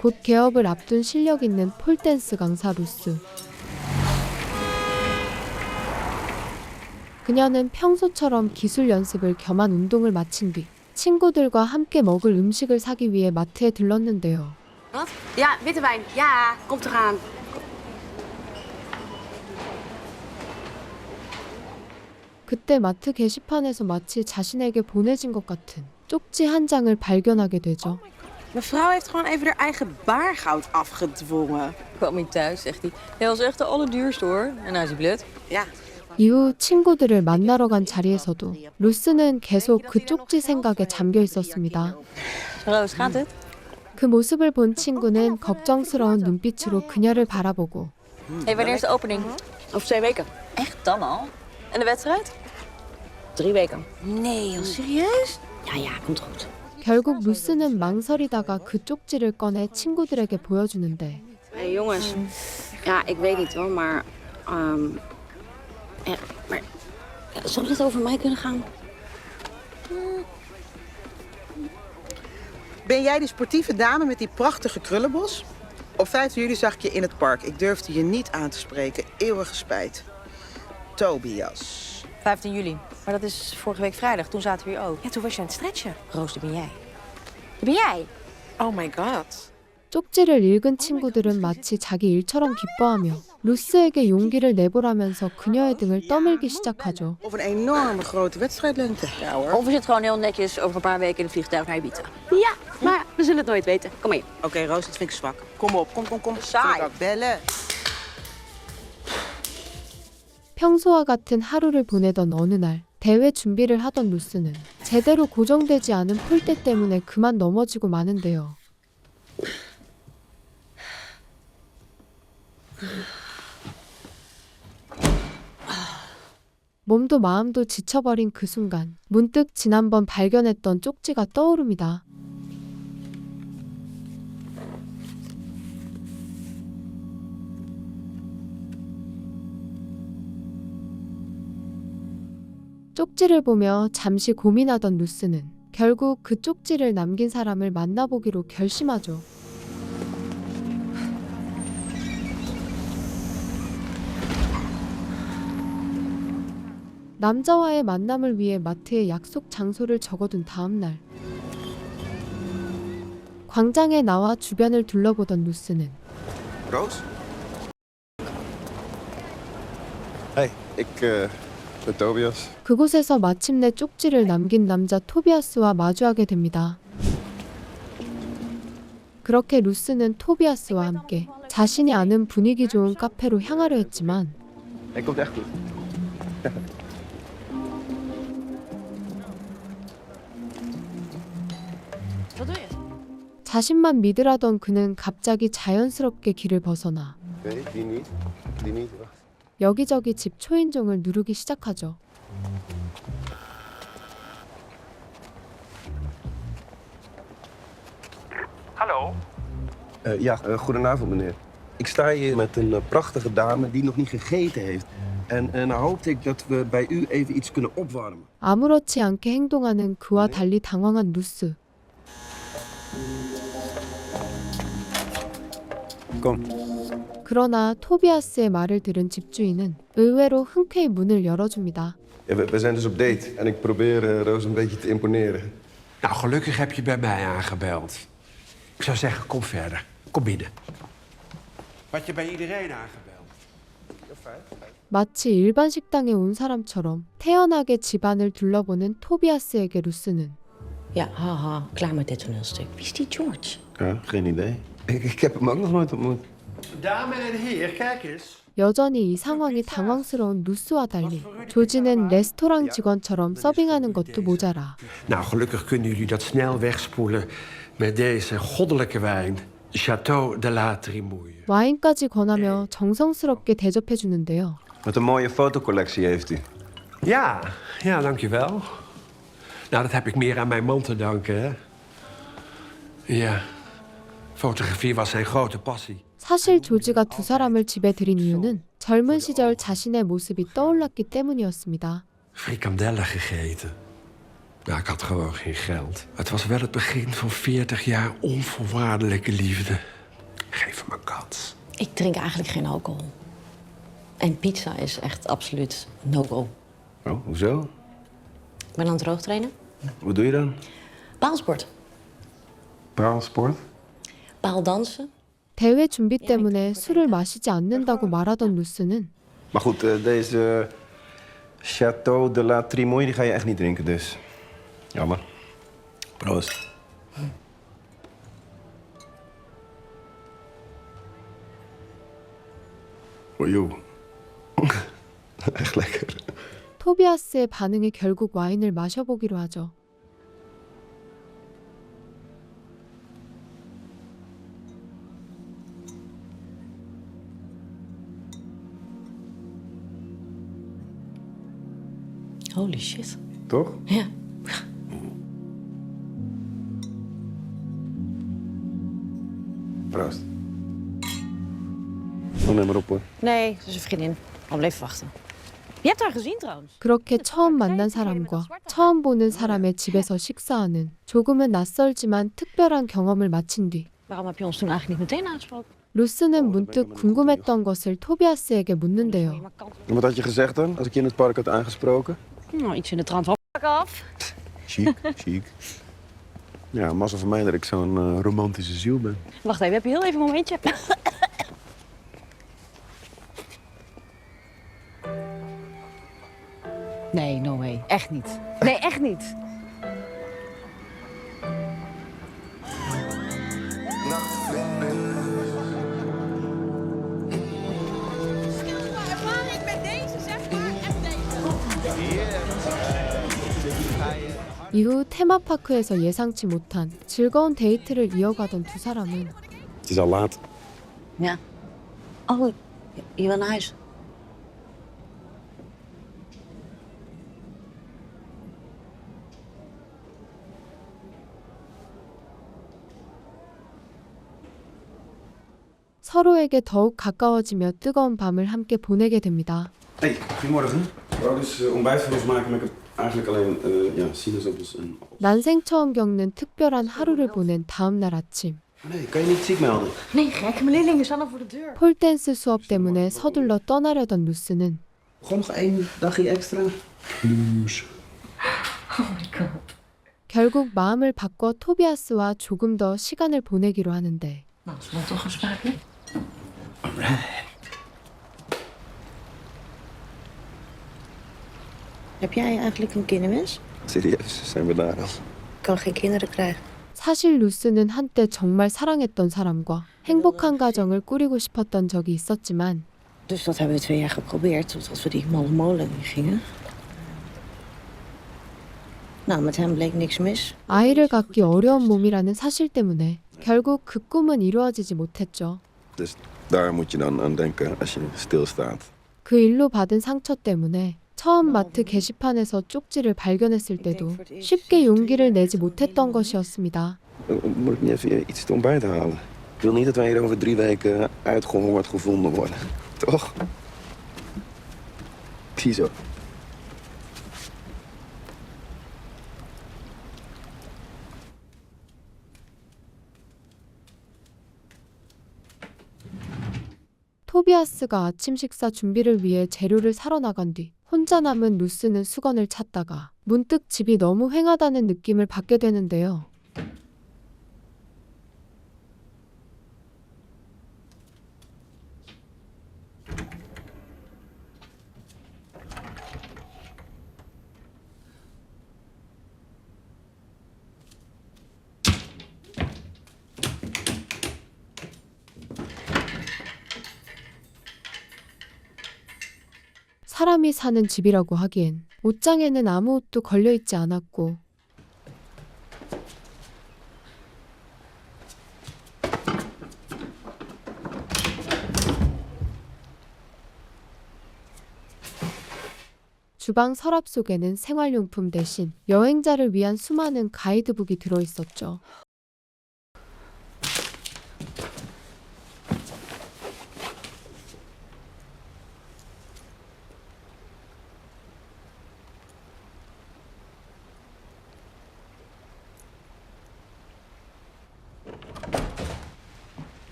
곧 개업을 앞둔 실력 있는 폴댄스 강사 루스. 그녀는 평소처럼 기술 연습을 겸한 운동을 마친 뒤 친구들과 함께 먹을 음식을 사기 위해 마트에 들렀는데요. Wat? Ja, witte wijn. Ja, komt eraan. 그때 마트 게시판에서 마치 자신에게 보내진 것 같은 쪽지 한 장을 발견하게 되죠. Mevrouw heeft gewoon even haar eigen baargoud afgedwongen. Kwam niet thuis, zegt hij. Ja, dat was echt de allerduurste hoor. En nou is hij blut. Ja. 이후 친구들을 만나러 간 자리에서도 루스는 계속 그 쪽지 생각에 잠겨 있었습니다. Roos, gaat het? 그 모습을 본 친구는 걱정스러운 눈빛으로 그녀를 바라보고 Hey, wanneer is de opening? Over 2 weken. Echt dan al? En de wedstrijd? 3 weken. Nee, joh, serieus? Ja, ja, komt goed. 결국 루스는 망설이다가 그 쪽지를 꺼내 친구들에게 보여주는데 Hey, jongens. Ja, ik weet niet hoor, maar... ja, maar... Zou het over mij kunnen gaan? Ben jij die sportieve dame met die prachtige krullenbos? Op 5 juli zag ik je in het park. Ik durfde je niet aan te spreken. Eeuwige spijt. Tobias. 15 juli. Maar dat is vorige week vrijdag. Toen zaten we hier ook. Ja, toen was je aan het stretchen. Roos, dat ben jij. Dat ben jij. Oh my god. 쪽지를 읽은 친구들은 마치 자기 일처럼 기뻐하며 루스에게 용기를 내보라면서 그녀의 등을 떠밀기 시작하죠. Of een enorme grote wedstrijdlengte. Ja hoor. Of we zitten gewoon heel netjes over een paar weken in het vliegtuig naar Ibiza. Ja, maar we zullen het nooit weten. Kom maar hier. Oké, Roos, dat vind ik zwak. Kom op, kom. Saai. Zullen we bellen? 평소와 같은 하루를 보내던 어느 날 대회 준비를 하던 루스는 제대로 고정되지 않은 폴대 때문에 그만 넘어지고 마는데요. 몸도 마음도 지쳐버린 그 순간 문득 지난번 발견했던 쪽지가 떠오릅니다. 쪽지를 보며 잠시 고민하던 루스는 결국 그 쪽지를 남긴 사람을 만나보기로 결심하죠. 남자와의 만남을 위해 마트에 약속 장소를 적어둔 다음 날 광장에 나와 주변을 둘러보던 루스는 Roos? Hey, ik ben Tobias. 그곳에서 마침내 쪽지를 남긴 남자 토비아스와 마주하게 됩니다. 그렇게 루스는 토비아스와 함께 자신이 아는 분위기 좋은 카페로 향하려 했지만 Hij komt echt goed. Wat doe je? 자신만 믿으라던 그는 갑자기 자연스럽게 길을 벗어나 Nee, die niet. Die niet. Wacht. 여기저기 집 초인종을 누르기 시작하죠. Hallo? Ja, goedenavond meneer. Ik sta hier met een prachtige dame die nog niet gegeten heeft. En nou hoopte ik dat we bij u even iets kunnen opwarmen. 아무렇지 않게 행동하는 그와 달리 당황한 루스. Kom. 그러나 토비아스의 말을 들은 집주인은 의외로 흔쾌히 문을 열어줍니다. Ja, we zijn dus op date en ik probeer Roos een beetje te imponeren. Nou, gelukkig heb je bij mij aangebeld. Ik zou zeggen, kom verder. Kom binnen. Had je bij iedereen aangebeld? 마치 일반 식당에 온 사람처럼 태연하게 집안을 둘러보는 토비아스에게 루스는 Ja, haha, klaar met dit toneelstuk. Wie is die George? Ja, geen idee. Ik heb hem ook nog nooit ontmoet. Dame en heer, kijk eens. 여전히 이 상황이 당황스러운 루스와 달리 조지는 레스토랑 직원처럼 서빙하는 것도 모자라 Nou, gelukkig kunnen jullie dat snel wegspoelen met deze goddelijke wijn. Château de la Trimouille. 와인까지 권하며 정성스럽게 대접해주는데요. Wat een mooie fotocollectie heeft u. Ja, dankjewel. Nou, dat heb ik meer aan mijn man te danken, hè. Ja, fotografie was zijn grote passie. 사실 조지가 두 사람을 집에 들인 이유는 젊은 시절 자신의 모습이 떠올랐기 때문이었습니다. Frikandellen gegeten. Ja, ik had gewoon geen geld. Het was wel het begin van 40 jaar onvoorwaardelijke liefde. Geef hem een kans. Ik drink eigenlijk geen alcohol. En pizza is echt absoluut no-go. Oh, hoezo? Ik ben aan het droogtrainen. Wat doe je dan? Paalsport. Paalsport? Paaldansen. 대회 준비 때문에 술을 마시지 않는다고 말하던 루스는 Maar goed, deze Chateau de la Trimoille die ga je echt niet drinken, dus. Jammer. Proost. Oh joh. Echt lekker. 토비아스의 반응에 결국 와인을 마셔보기로 하죠. Holy shit. Toch? Ja. Proost. Oh, neem maar op hoor. Nee, dat is een vriendin. Al blijven wachten. Je hebt haar gezien trouwens. 그렇게 처음 만난 사람과 처음 보는 사람의 집에서 식사하는 조금은 낯설지만 특별한 경험을 마친 뒤 Waarom heb je ons toen eigenlijk niet meteen aangesproken? 루스는 문득 궁금했던 것을 토비아스에게 묻는데요. En wat had je gezegd dan, als ik je in het park had aangesproken? Nou, iets in de trant van pak af. Chic, chic. Ja, massa van mij dat ik zo'n romantische ziel ben. Wacht even, heb je heel even een momentje? Nee, no way. Echt niet. Nee, echt niet. 이후 테마파크에서 예상치 못한 즐거운 데이트를 이어가던 두 사람은 Het is al laat. Ja. Oh, je wil naar huis? 서로에게 더욱 가까워지며 뜨거운 밤을 함께 보내게 됩니다. Hey, goedemorgen. Ik wou dus ontbijt voor ons maken, maar ik heb eigenlijk alleen sinaasappels en appels. 난생 처음 겪는 특별한 하루를 보낸 다음 날 아침 Nee, kan je niet ziek melden? Nee, gek. Mijn leerlingen staan al voor de deur. 폴댄스 수업 때문에 서둘러 떠나려던 루스는 Gewoon nog 1 dagje extra. Loes. 결국 마음을 바꿔 토비아스와 조금 더 시간을 보내기로 하는데 Nou, dat is wel toch afspraken. Heb jij eigenlijk een kinderwens? Serieus, zijn we daar al? Ik kan geen kinderen krijgen. 사실 루스는 한때 정말 사랑했던 사람과 행복한 가정을 꾸리고 싶었던 적이 있었지만 Dus dat hebben we 2 jaar geprobeerd, totdat we die malle molen in gingen. Nou, met hem bleek niks mis. 아이를 갖기 어려운 몸이라는 사실 때문에 결국 그 꿈은 이루어지지 못했죠. Dus daar moet je dan aan denken als je stilstaat. 그 일로 받은 상처 때문에 처음 마트 게시판에서 쪽지를 발견했을 때도 쉽게 용기를 내지 못했던 것이었습니다. Moet ik niet even iets te ontbijt halen? Ik wil niet dat wij hier over 3 weken uitgehongerd gevonden worden. Toch? Ziezo. 토비아스가 아침 식사 준비를 위해 재료를 사러 나간 뒤 혼자 남은 루스는 수건을 찾다가 문득 집이 너무 휑하다는 느낌을 받게 되는데요. 사람이 사는 집이라고 하기엔 옷장에는 아무 옷도 걸려있지 않았고 주방 서랍 속에는 생활용품 대신 여행자를 위한 수많은 가이드북이 들어있었죠.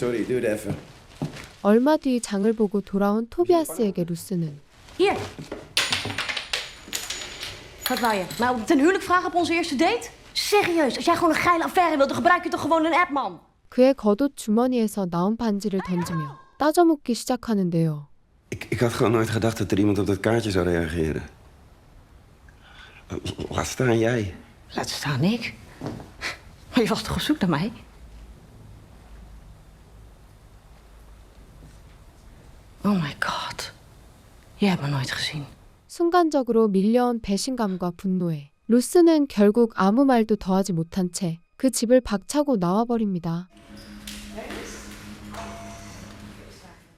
sorry, duurde even. 얼마 뒤 장을 보고 돌아온 토비아스에게 루스는 Hier. Wat wou je? Nou, ten huwelijk vragen op onze eerste date? Serieus, als jij gewoon een geile affaire wilt, dan gebruik je toch gewoon een app, man? 그의 겉옷 주머니에서 나온 반지를 던지며 따져묻기 시작하는데요. Ik had gewoon nooit gedacht dat er iemand op dat kaartje zou reageren. Laat staan jij. Laat staan ik. Maar je was toch op zoek naar mij? Oh my god. Je hebt me nooit gezien. 순간적으로 밀려온 배신감과 분노에 루스는 결국 아무 말도 더하지 못한 채 그 집을 박차고 나와버립니다.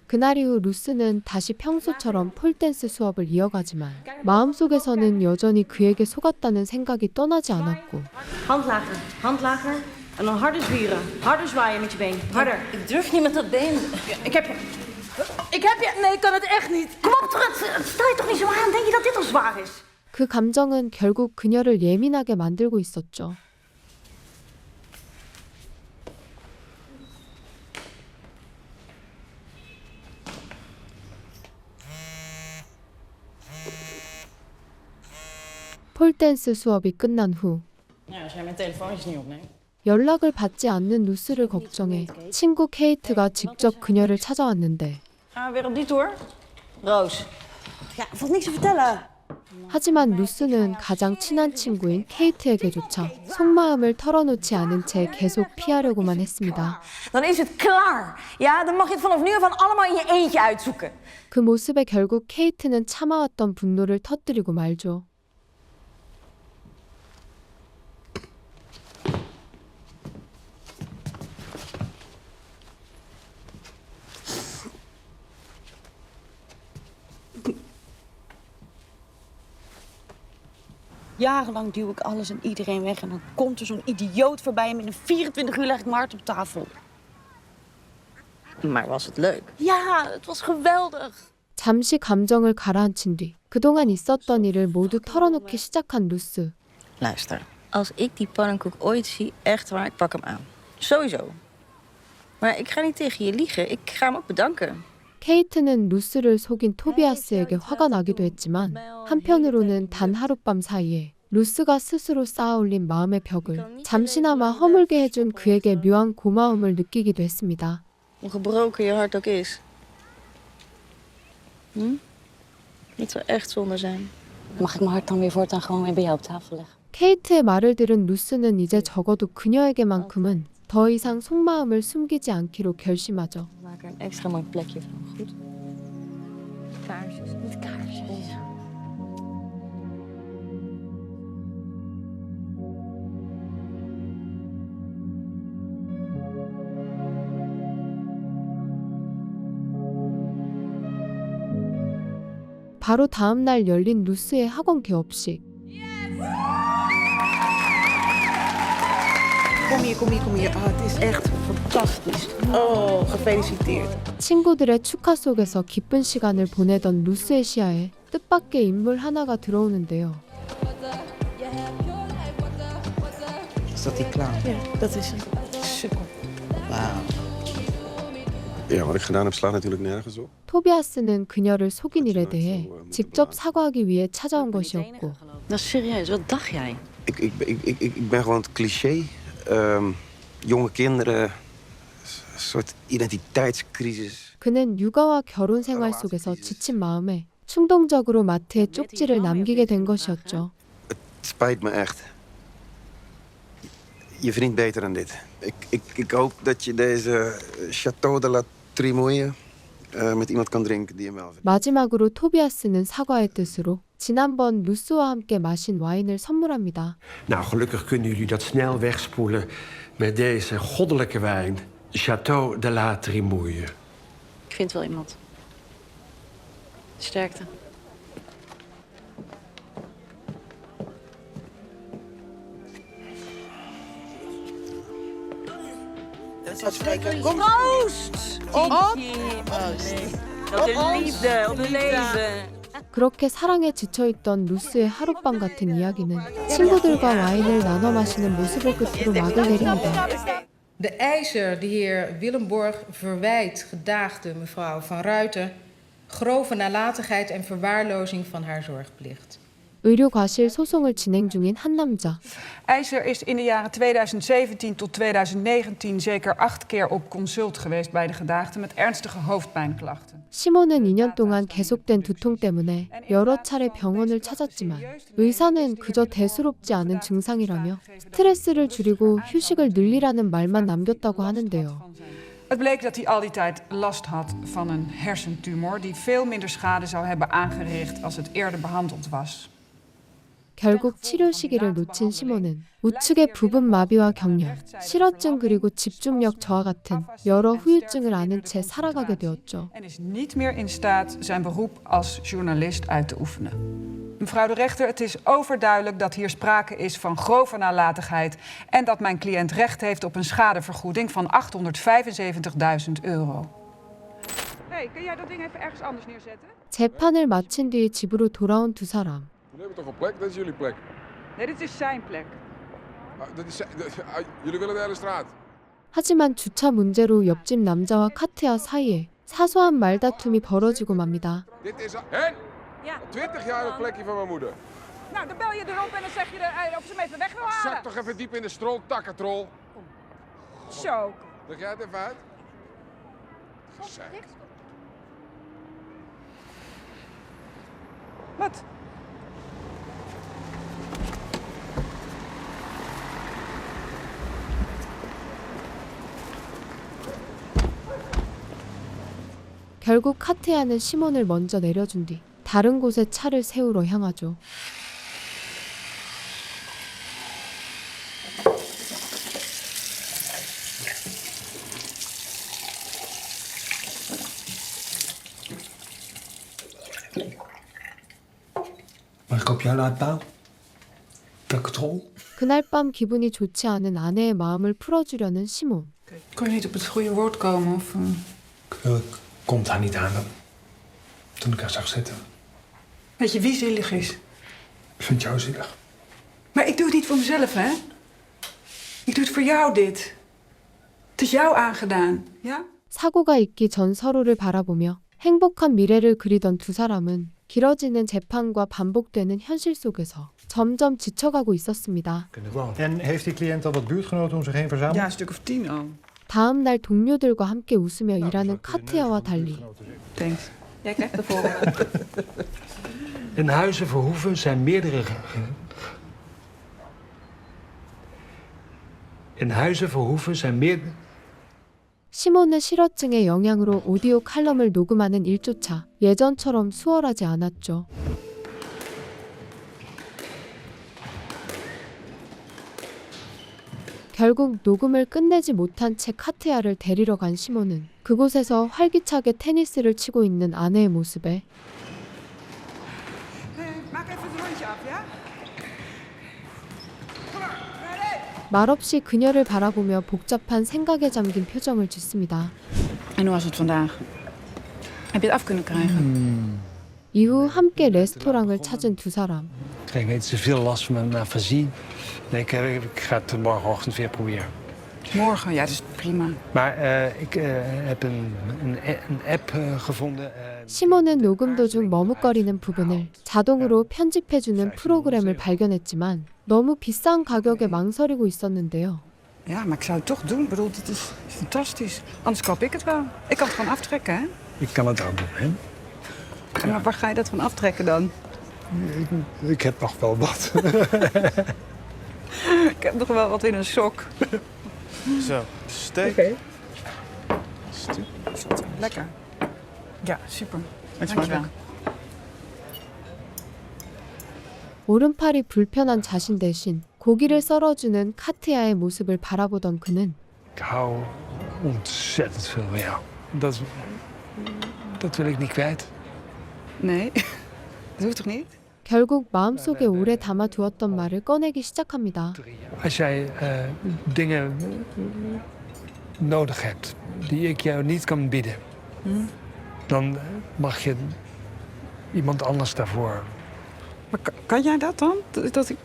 그날 이후 루스는 다시 평소처럼 폴댄스 수업을 이어가지만 마음속에서는 여전히 그에게 속았다는 생각이 떠나지 않았고 Hand lager, hand lager. En dan harder zwieren. Harder zwaaien met je been. Harder. Ik durf niet met dat been. Ik heb je. Nee, ik kan het echt niet. Kom op, stel je toch niet zo aan. Denk je dat dit al zwaar is? 그 감정은 결국 그녀를 예민하게 만들고 있었죠. 폴댄스 수업이 끝난 후 Ja, als jij mijn telefoontjes niet opneemt. 연락을 받지 않는 루스를 걱정해 친구 케이트가 직접 그녀를 찾아왔는데 Gaan we weer op die tour? Roos. Ja, valt niks te vertellen. 하지만 루스는 가장 친한 친구인 케이트에게조차 속마음을 털어놓지 않은 채 계속 피하려고만 했습니다. Dan is het klaar. Ja, dan mag je het vanaf nu af aan allemaal in je eentje uitzoeken. 그 모습에 결국 케이트는 참아왔던 분노를 터뜨리고 말죠. Jarenlang duw ik alles en iedereen weg en dan komt er zo'n idioot voorbij en binnen 24 uur leg ik mijn hart op tafel. Maar was het leuk? Ja, het was geweldig. 잠시 감정을 가라앉힌 뒤 그동안 있었던 일을 모두 털어놓기 시작한 루스. Luister, als ik die pannenkoek ooit zie, echt waar, ik pak hem aan. Sowieso. Maar ik ga niet tegen je liegen. Ik ga hem ook bedanken. 케이트는 루스를 속인 토비아스에게 화가 나기도 했지만 한편으로는 단 하룻밤 사이에 루스가 스스로 쌓아올린 마음의 벽을 잠시나마 허물게 해준 그에게 묘한 고마움을 느끼기도 했습니다. Hoe gebroken je hart ook is. Het zou echt zonde zijn. Mag ik mijn hart dan weer voortaan gewoon weer bij jou op tafel leggen? 케이트의 말을 들은 루스는 이제 적어도 그녀에게만큼은 더 이상 속마음을 숨기지 않기로 결심하죠. Maak er een extra mooi plekje van, goed? Kaarsjes, niet kaarsjes. 바로 다음 날 열린 루스의 학원 개업식. Kom hier. Oh, het is echt fantastisch. Oh, gefeliciteerd. 친구들의 축하 속에서 기쁜 시간을 보내던 루스의 시야에 뜻밖의 인물 하나가 들어오는데요. Is dat die clown? Ja, dat is het. Sukkel. Wauw. Ja, wat ik gedaan heb slaat natuurlijk nergens op. 토비아스는 그녀를 속인 일에 대해 직접 사과하기 위해 찾아온 것이었고 Dat is serieus, wat dacht jij? Ik ben gewoon het cliché. Jonge kinderen, een soort identiteitscrisis. 그는 육아와 결혼 생활 속에서 지친 마음에 충동적으로 마트에 쪽지를 남기게 된 것이었죠. Het spijt me echt. Je verdient beter dan dit. Ik hoop dat je deze Château de la Trimouille met iemand kan drinken die hem wel verdient. 마지막으로 토비아스는 사과의 뜻으로 지난번 루스와 함께 마신 와인을 선물합니다. Nou, gelukkig kunnen jullie dat snel wegspoelen met deze goddelijke wijn. Château de la Trimouille. Ik vind wel iemand. Sterkte. Uitspreken. Kom. Proost! Op. Op de liefde, op het leven. 그렇게 사랑에 지쳐있던 루스의 하룻밤 같은 이야기는 친구들과 와인을 나눠 마시는 모습을 끝으로 막을 내립니다. De eiser, de heer Willemborg, verwijt gedaagde mevrouw Van Ruiten grove nalatigheid en verwaarlozing van haar zorgplicht. 의료과실 소송을 진행 중인 한 남자. IJzer is in de jaren 2017 tot 2019 zeker 8 keer op consult geweest bij de gedaagde met ernstige hoofdpijnklachten. 시몬은 2년 동안 계속된 두통 때문에 여러 차례 병원을 찾았지만 의사는 그저 대수롭지 않은 증상이라며 스트레스를 줄이고 휴식을 늘리라는 말만 남겼다고 하는데요. Het bleek dat hij al die tijd last had van een hersentumor die veel minder schade zou hebben aangericht als het eerder behandeld was. 결국 치료 시기를 놓친 시몬은 우측의 부분 마비와 경련, 실어증 그리고 집중력 저하 같은 여러 후유증을 앓은 채 살아가게 되었죠. En is niet meer in staat zijn beroep als journalist uit te oefenen. Mevrouw de rechter, het is overduidelijk dat hier sprake is van grove nalatigheid en dat mijn cliënt recht heeft op een schadevergoeding van €875.000. Hey, kun jij dat ding even ergens anders neerzetten? 재판을 마친 뒤 집으로 돌아온 두 사람. Jullie hebben toch een plek? Dat is jullie plek. Nee, dit is zijn plek. Jullie willen de hele straat. 하지만 주차 문제로 옆집 남자와 카트야 사이에 사소한 말다툼이 벌어지고 맙니다. Dit is Hen! Ja. 20 jaar het plekje van mijn moeder. Nou, dan bel je erop en dan zeg je of ze hem even weg wil halen. Zak toch even diep in de stront, takkentrol. Zo. Leg jij het even uit? Wat? 결국 카트야는 시몬을 먼저 내려준 뒤 다른 곳에 차를 세우러 향하죠. Mag ik op jou laten bouwen? Takkentrol? 그날 밤 기분이 좋지 않은 아내의 마음을 풀어주려는 시몬. Kon je niet op het goede woord komen of... Ik kom daar niet aan toen ik haar zag zitten. Weet je wie zielig is? Ik vind jou zielig. Maar ik doe het niet voor mezelf, hè? Ik doe het voor jou, dit. Het is jou aangedaan, ja? 사고가 있기 전 서로를 바라보며 행복한 미래를 그리던 두 사람은 길어지는 재판과 반복되는 현실 속에서 점점 지쳐가고 있었습니다. En heeft die cliënt al wat buurtgenoten om zich heen verzameld? Ja, een stuk of 10 al. 다음 날 동료들과 함께 웃으며 일하는 카트야와 달리 Thanks. Jij krijgt de volgende. In Huizen Verhoeven zijn meerdere... In Huizen Verhoeven zijn meerdere... 시몬은 실어증의 영향으로 오디오 칼럼을 녹음하는 일조차 예전처럼 수월하지 않았죠. 결국 녹음을 끝내지 못한 채 카트야를 데리러 간 시몬은 그곳에서 활기차게 테니스를 치고 있는 아내의 모습에 Maak even het rondje af, ja? 말없이 그녀를 바라보며 복잡한 생각에 잠긴 표정을 짓습니다. En hoe was het vandaag? Heb je het af kunnen krijgen? 이후 함께 레스토랑을 찾은 두 사람. Ik kreeg niet zoveel last van mijn afasie. Nee, ik ga het morgenochtend weer proberen. Morgen, ja, dat is prima. Maar ik heb een app gevonden. 시몬은 녹음 do중 머뭇거리는 부분을 자동으로 편집해주는 프로그램을 발견했지만 너무 비싼 가격에 망설이고 있었는데요. Ja, maar ik zou het toch doen. Ik bedoel, dit is fantastisch. Anders koop ik het wel. Ik kan het gewoon aftrekken, hè? Ik kan het ook doen, hè? Ja, maar waar ga je dat van aftrekken dan? Ik heb nog wel wat. Ik heb nog wel wat in een sok. Zo, steek. Oké. Lekker. Ja, super. Dankjewel. 오른팔이 불편한 자신 대신 고기를 썰어주는 카트야의 모습을 바라보던 그는 Ik hou ontzettend veel van jou. Dat wil ik niet kwijt. Nee, dat hoeft toch niet? 결국 마음속에 오래 담아두었던 말을 꺼내기 시작합니다. Als jij dingen nodig hebt die ik jou niet kan bieden, dan mag je iemand anders daarvoor. Maar kan jij dat dan? Dat ik...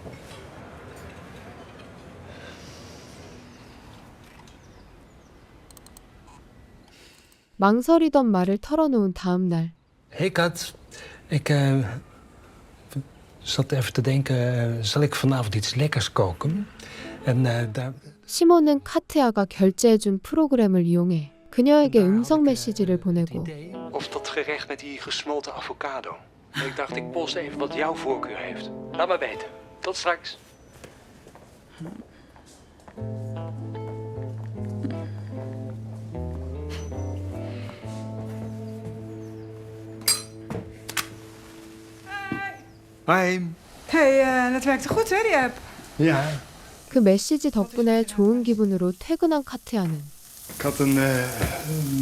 망설이던 말을 털어놓은 다음 날 Ik zat even te denken, zal ik vanavond iets lekkers koken? En daar... 시몬은 카트야가 결제해준 프로그램을 이용해 그녀에게 음성 메시지를 보내고 Of dat gerecht met die gesmolten avocado. Ik dacht, ik post even wat jouw voorkeur heeft. Laat maar weten. Tot straks. Hoi. Hey, dat werkte goed, hè, die app? Ja, 그 메시지 덕분에 좋은 기분으로 퇴근한 카트야는 ik had een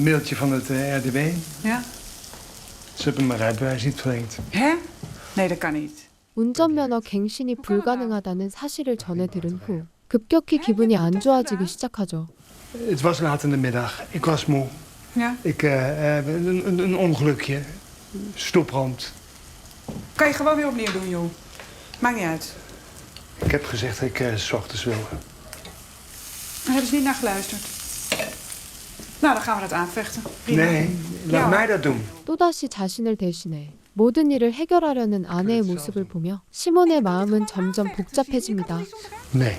mailtje van het RDW. Ja. Ze hebben mijn rijbewijs niet verlengd. Hè? Nee, dat kan niet. 운전면허 갱신이 불가능하다는 사실을 전해 들은 후 급격히 기분이 안 좋아지기 시작하죠. Het was laat in de middag. Ik was moe. Ja. Ik een ongelukje. Stoeprand. Kan je gewoon weer opnieuw doen, joh. Maakt niet uit. Ik heb gezegd dat ik 's ochtends wil. Daar hebben ze niet naar geluisterd. Nou, dan gaan we dat aanvechten. Prima. Nee, laat mij dat doen. 또다시 자신을 대신해 모든 일을 해결하려는 아내의 모습을 보며 시몬의 마음은 점점 복잡해집니다. Nee.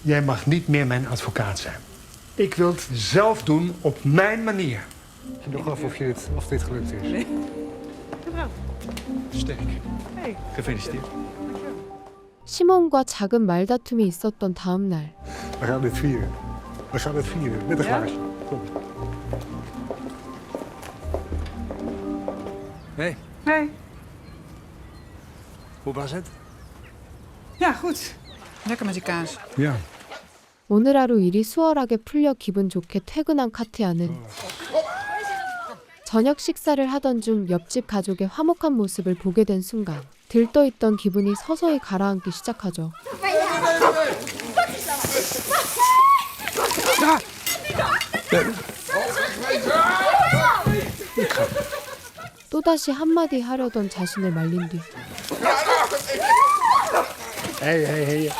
Jij mag niet meer mijn advocaat zijn. Ik wil het zelf doen op mijn manier. Ik zie nog af of dit gelukt is. Nee. Sterk. Hey. Gefeliciteerd. 시몬과 작은 말다툼이 있었던 다음 날 We gaan dit vieren. We gaan het vieren. Met een Ja? glaasje. Kom. Hey, Hey. hoe was het? Ja, goed. Lekker met die kaas. Ja. 오늘 하루 일이 수월하게 풀려 기분 좋게 퇴근한 카트야는 저녁 식사를 하던 중 옆집 가족의 화목한 모습을 보게 된 순간 들떠있던 기분이 서서히 가라앉기 시작하죠. 또다시 한마디 하려던 자신을 말린 뒤 Hey.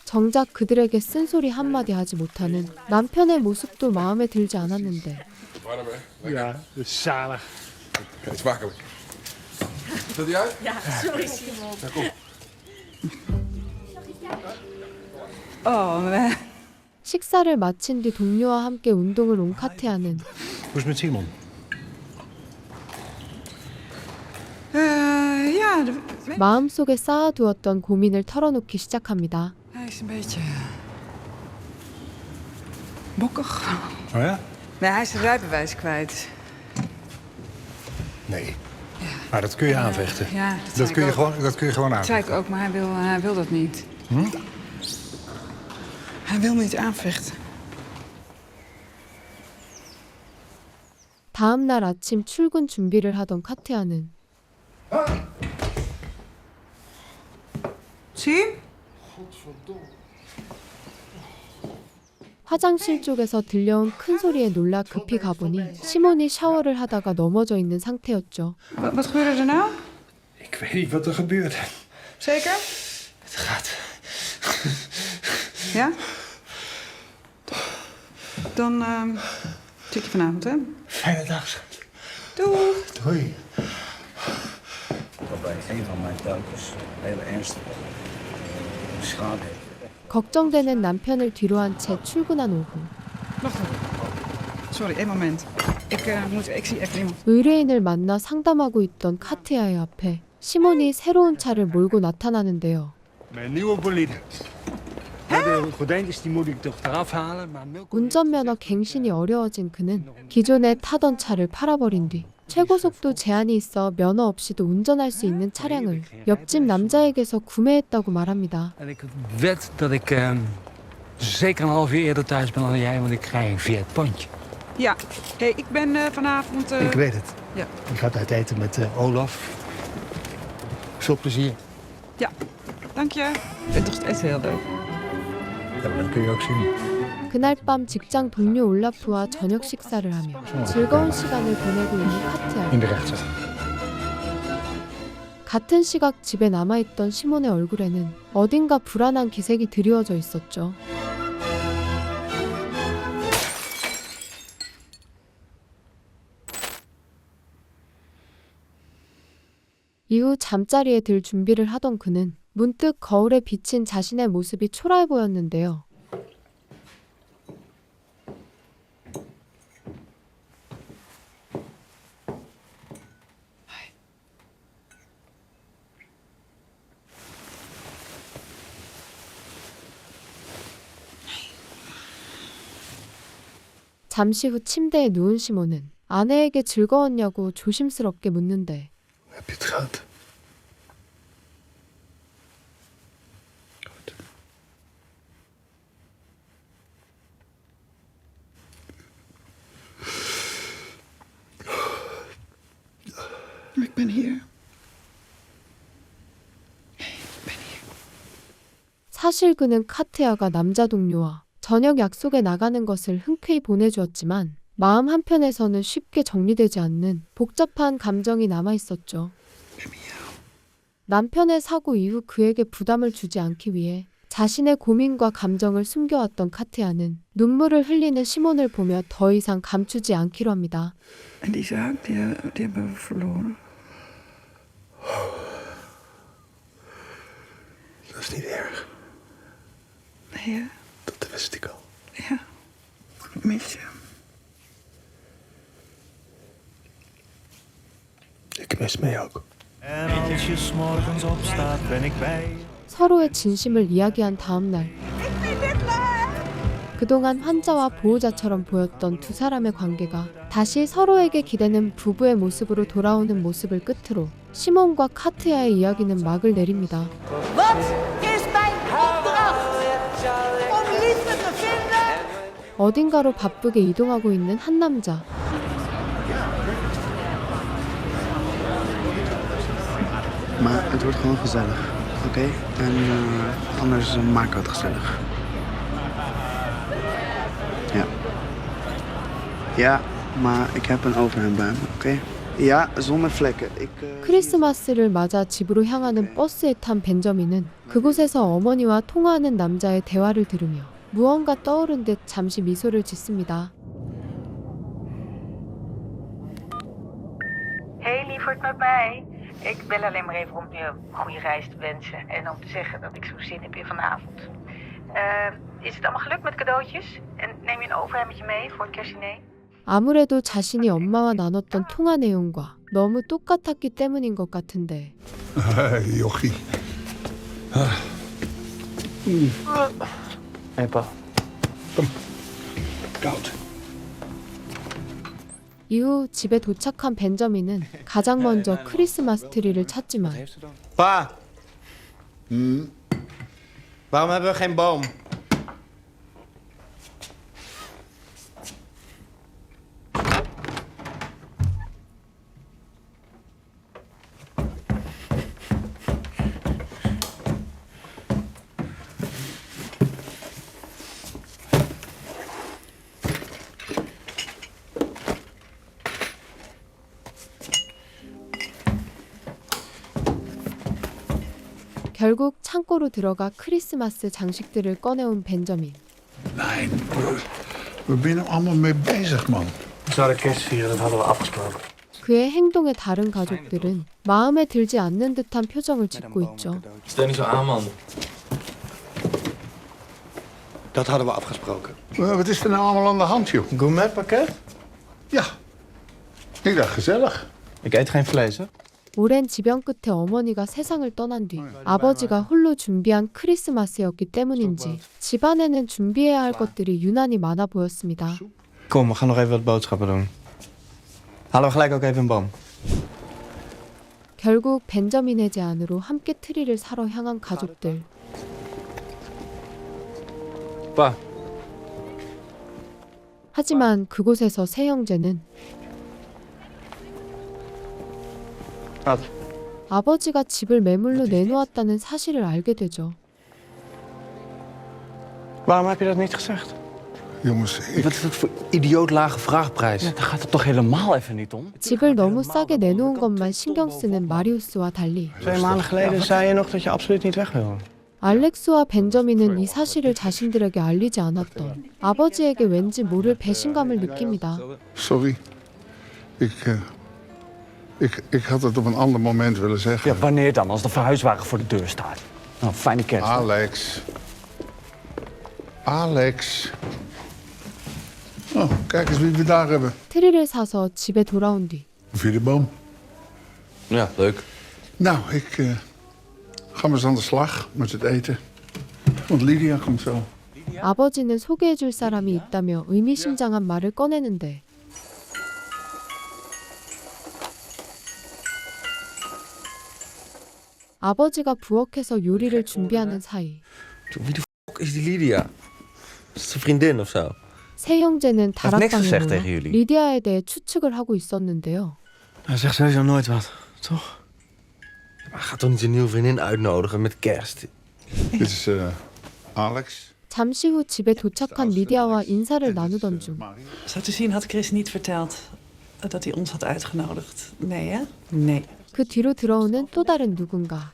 정작 그들에게 쓴소리 한마디 하지 못하는 남편의 모습도 마음에 들지 않았는데 Warm, hè? Ja, zalig. Het is makkelijk. Zet die uit? Ja, sorry Simon. Ja, kom. Oh, nee. 식사를 마친 뒤 동료와 함께 운동을 온 카트야는 Hoe is het met Simon? Ja, 마음속에 쌓아두었던 고민을 털어놓기 시작합니다. hij is een beetje bokkig. Oh ja? Nee, hij is zijn rijbewijs kwijt. Nee. Maar dat kun je aanvechten. Ja, Dat kun je gewoon Dat zei aanvechten. ik ook, maar hij wil dat niet. Hij wil niet aanvechten. 다음 날 아침 출근 준비를 하던 카트야는 Zie? 화장실 쪽에서 들려온 큰 소리에 놀라 급히 가보니 시몬이 샤워를 하다가 넘어져 있는 상태였죠. Wat gebeurde er nou? Ik weet niet wat er gebeurt. Zeker? Het gaat. Ja? Dan zie ik je vanavond, hè? Fijne dag, schat. Doei! Doei. Waarbij een van mijn duikers heel ernstig schade heeft. 걱정되는 남편을 뒤로 한 채 출근한 오후 Wacht even. Sorry, één moment. Ik zie even iemand. 의뢰인을 만나 상담하고 있던 카트야의 앞에 시몬이 새로운 차를 몰고 나타나는데요. Mijn nieuwe bolide. De gordijntjes die moet ik toch eraf halen, maar 운전면허 갱신이 어려워진 그는 기존에 타던 차를 팔아버린 뒤 최고속도 제한이 있어 면허 없이도 운전할 수 있는 차량을 옆집 남자에게서 구매했다고 말합니다. En ik wed dat ik zeker een half uur eerder thuis ben dan jij, want ik rij een Fiat Pontje. Ja. Hey, ik ben vanavond... Ik weet het. Ja. Ik ga uit eten met Olaf. Veel plezier. Ja, dank je. Ik vind toch echt heel leuk. Ja, dat kun je ook zien. 그날 밤 직장 동료 올라프와 저녁 식사를 하며 즐거운 시간을 보내고 있는 카트야. In de rechtszaal. 같은 시각 집에 남아있던 시몬의 얼굴에는 어딘가 불안한 기색이 드리워져 있었죠. 이후 잠자리에 들 준비를 하던 그는 문득 거울에 비친 자신의 모습이 초라해 보였는데요. 잠시 후 침대에 누운 시몬은 아내에게 즐거웠냐고 조심스럽게 묻는데 Heb je het gehad? Ik ben hier. 사실 그는 카트야가 남자 동료와 저녁 약속에 나가는 것을 흔쾌히 보내주었지만 마음 한편에서는 쉽게 정리되지 않는 복잡한 감정이 남아있었죠. 남편의 사고 이후 그에게 부담을 주지 않기 위해 자신의 고민과 감정을 숨겨왔던 카트야는 눈물을 흘리는 시몬을 보며 더 이상 감추지 않기로 합니다. En die zaak, die hebben we verloren. Dat is niet erg. Nee, hè? Dat wist ik al. Ja. Ik mis je. Ik mis mee ook. En als je 's morgens opstaat, ben ik bij je. 서로의 진심을 이야기한 다음 날 그동안 환자와 보호자처럼 보였던 두 사람의 관계가 다시 서로에게 기대는 부부의 모습으로 돌아오는 모습을 끝으로 시몬과 카트야의 이야기는 막을 내립니다. Wat is mijn opdracht? Om liefde te vinden? 어딘가로 바쁘게 이동하고 있는 한 남자. Maar het wordt gewoon gezellig, oké? En anders maken we het gezellig. Ja. Ja, maar ik heb een overhemd bij me, oké? Ja, zonder vlekken. 크리스마스를 맞아 집으로 향하는 버스에 탄 벤저민은 그곳에서 어머니와 통화하는 남자의 대화를 들으며 무언가 떠오른 듯 잠시 미소를 짓습니다. Hey lieverd, met mij. Ik bel alleen maar even om je een goede reis te wensen en om te zeggen dat ik zo zin heb in vanavond. Is het allemaal gelukt met cadeautjes? En neem je een overhemdje mee voor het kerstdiner? 아무래도 자신이 엄마와 나눴던 통화 내용과 너무 똑같았기 때문인 것 같은데. Jochie. Hey pa. Koud. 이후 집에 도착한 벤저민은 가장 먼저 크리스마스 트리를 찾지만 Pa! Waarom hebben we geen boom? 결국 창고로 들어가 크리스마스 장식들을 꺼내온 벤저민. Nee, we zijn er allemaal mee bezig, man. We zouden kerst vieren, dat hadden we afgesproken. 그의 행동에 다른 가족들은 마음에 들지 않는 듯한 표정을 짓고 있죠. Stel niet zo aan, man. Dat hadden we afgesproken. Wat is er nou allemaal aan de hand, joh? Gourmetpakket? Ja. Ik dacht gezellig. Ik eet geen vlees, hè? 오랜 지병 끝에 어머니가 세상을 떠난 뒤 아버지가 홀로 준비한 크리스마스였기 때문인지 집안에는 준비해야 할 것들이 유난히 많아 보였습니다. Kom, we gaan nog even wat boodschappen doen. Halen we gelijk ook even een boom. 결국 벤저민의 제안으로 함께 트리를 사러 향한 가족들. Pa. 하지만 그곳에서 세 형제는 아버지가 집을 매물로 내놓았다는 사실을 알게 되죠. Waarom heb je dat niet gezegd? Jongens, Wat is dat voor idioot lage vraagprijs? Ja, daar gaat het toch helemaal even niet om? 집을 너무 싸게 내놓은 것만 신경 쓰는 마리우스와 달리 2 maanden geleden zei je nog dat je absoluut niet weg wil. 알렉스와 벤저민은 이 사실을 자신들에게 알리지 않았던 아버지에게 왠지 모를 배신감을 느낍니다. sorry. Ik had het op een ander moment willen zeggen. Ja, wanneer dan? Als de verhuiswagen voor de deur staat. Nou, fijne kerst. Alex. Oh, kijk eens wie we daar hebben. 트리를 사서 집에 돌아온 뒤 Hoe vind je de boom? Ja, leuk. Nou, ik ga maar eens aan de slag met het eten. Want Lydia komt zo. 아버지는 소개해줄 사람이 있다며 의미심장한 말을 꺼내는데 아버지가 부엌에서 요리를 준비하는 사이 Wie de fuck is die Lydia? Is het een vriendin of zo? 세 형제는 heeft niks gezegd 다락방에 tegen 모여 jullie. 리디아에 대해 추측을 하고 있었는데요. Hij zegt sowieso nooit wat, toch? Maar gaat toch niet een nieuwe vriendin uitnodigen met kerst? Dit is Alex. 잠시 후 집에 도착한 리디아와 인사를 나누던 중 Zo te zien had Chris niet verteld dat hij ons had uitgenodigd. Nee, hè? Nee. 그 뒤로 들어오는 또 다른 누군가.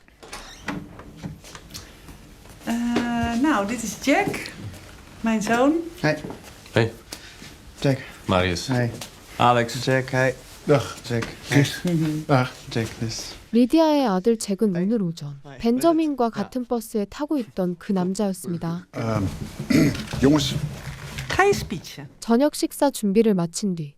Nou, dit is Jack, mijn zoon. Hey. Hey. Jack. Marius. Hey. Alex. Jack, hey. Dag. Jack. Chris. Dag. Jack, dus. 리디아의 아들 잭은 오늘 오전 벤저민과 같은 버스에 타고 있던 그 남자였습니다. Jongens. Ga je speechen? 저녁 식사 준비를 마친 뒤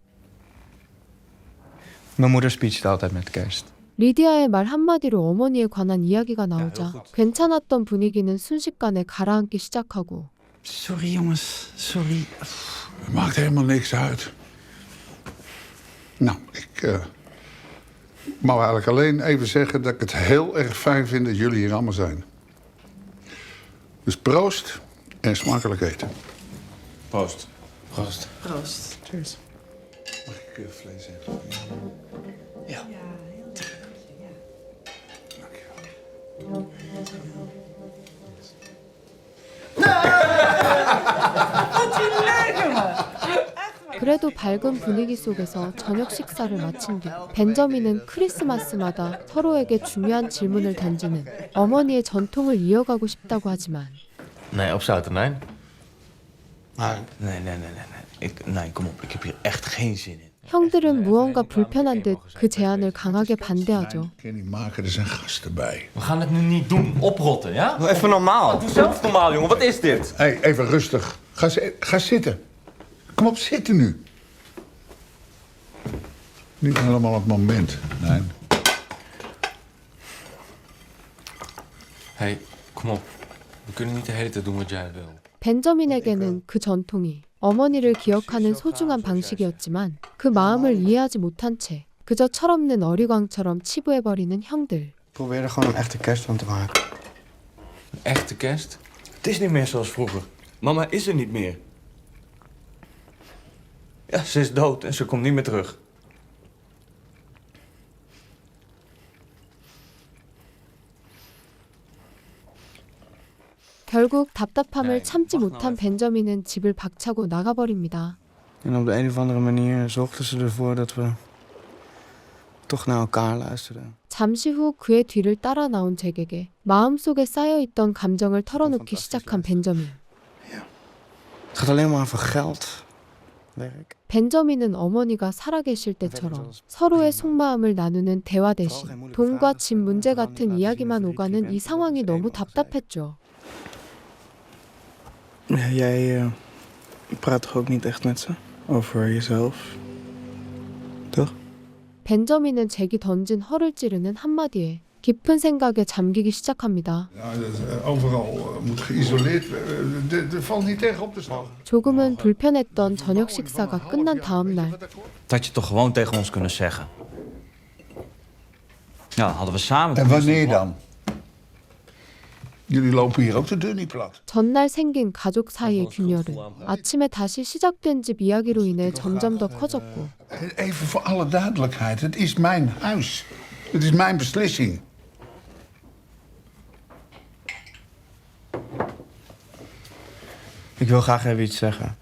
Mijn moeder speecht altijd met kerst. 리디아의 말 한마디로 어머니에 관한 이야기가 나오자 괜찮았던 분위기는 순식간에 가라앉기 시작하고 Sorry jongens, sorry. Het maakt helemaal niks uit. Nou, ik wou eigenlijk alleen even zeggen dat ik het heel erg fijn vind dat jullie hier allemaal zijn. Dus proost en smakelijk eten. Proost. Proost. Proost. Cheers. Mag ik vlees eten? Ja. 그래도 밝은 분위기 속에서 저녁 식사를 마친 뒤 벤저민은 크리스마스마다 서로에게 중요한 질문을 던지는 어머니의 전통을 이어가고 싶다고 하지만 Nee, op Zouternijn. Maar nee, kom op. Ik heb hier echt geen zin in. 형들은 무언가 불편한 듯 그 제안을 강하게 반대하죠. Kenny maken, er zijn gasten bij. We gaan het nu niet doen. Oprotten, ja? Doe even normaal. Doe zelf normaal, jongen. Wat is dit? Hey, even rustig. Ga zitten. Kom op, zitten nu. Niet helemaal op het moment, nee. Hey, kom op. We kunnen niet de hele tijd doen wat jij wil. 벤저민에게는 그 전통이 어머니를 기억하는 소중한 방식이었지만 그 마음을 이해하지 못한 채 그저 철없는 어리광처럼 치부해버리는 형들. Probeer er gewoon een echte kerst van te maken. Een echte kerst? Het is niet meer zoals vroeger. Mama is er niet meer. Ja, ze is dood en ze komt niet meer terug. 결국 답답함을 참지 못한 벤저민은 집을 박차고 나가버립니다. En op de een of andere manier zorgden ze ervoor dat we toch naar elkaar luisterden. 잠시 후 그의 뒤를 따라 나온 잭에게 마음속에 쌓여있던 감정을 털어놓기 시작한 벤저민. Het gaat alleen maar over geld, werk. 벤저민은 어머니가 살아계실 때처럼 서로의 속마음을 나누는 대화 대신 돈과 집 문제 같은 이야기만 오가는 이 상황이 너무 답답했죠. Ja, jij praat toch ook niet echt met ze over jezelf, toch? 벤저민은 잭이 던진 허를 찌르는 한마디에 깊은 생각에 잠기기 시작합니다. Ja, overal moet geïsoleerd. Er valt niet tegen op te staan. 조금은 불편했던 저녁 식사가 끝난 다음 날 Dat had je toch gewoon tegen ons kunnen zeggen. Ja, hadden we samen... En wanneer dan? Jullie lopen hier ook de deur niet plat. 전날 생긴 가족 사이의 균열은 아침에 다시 시작된 집 이야기로 인해 점점 더 커졌고 Even voor alle duidelijkheid, het is mijn huis. Het is mijn beslissing. Ik wil graag even iets zeggen.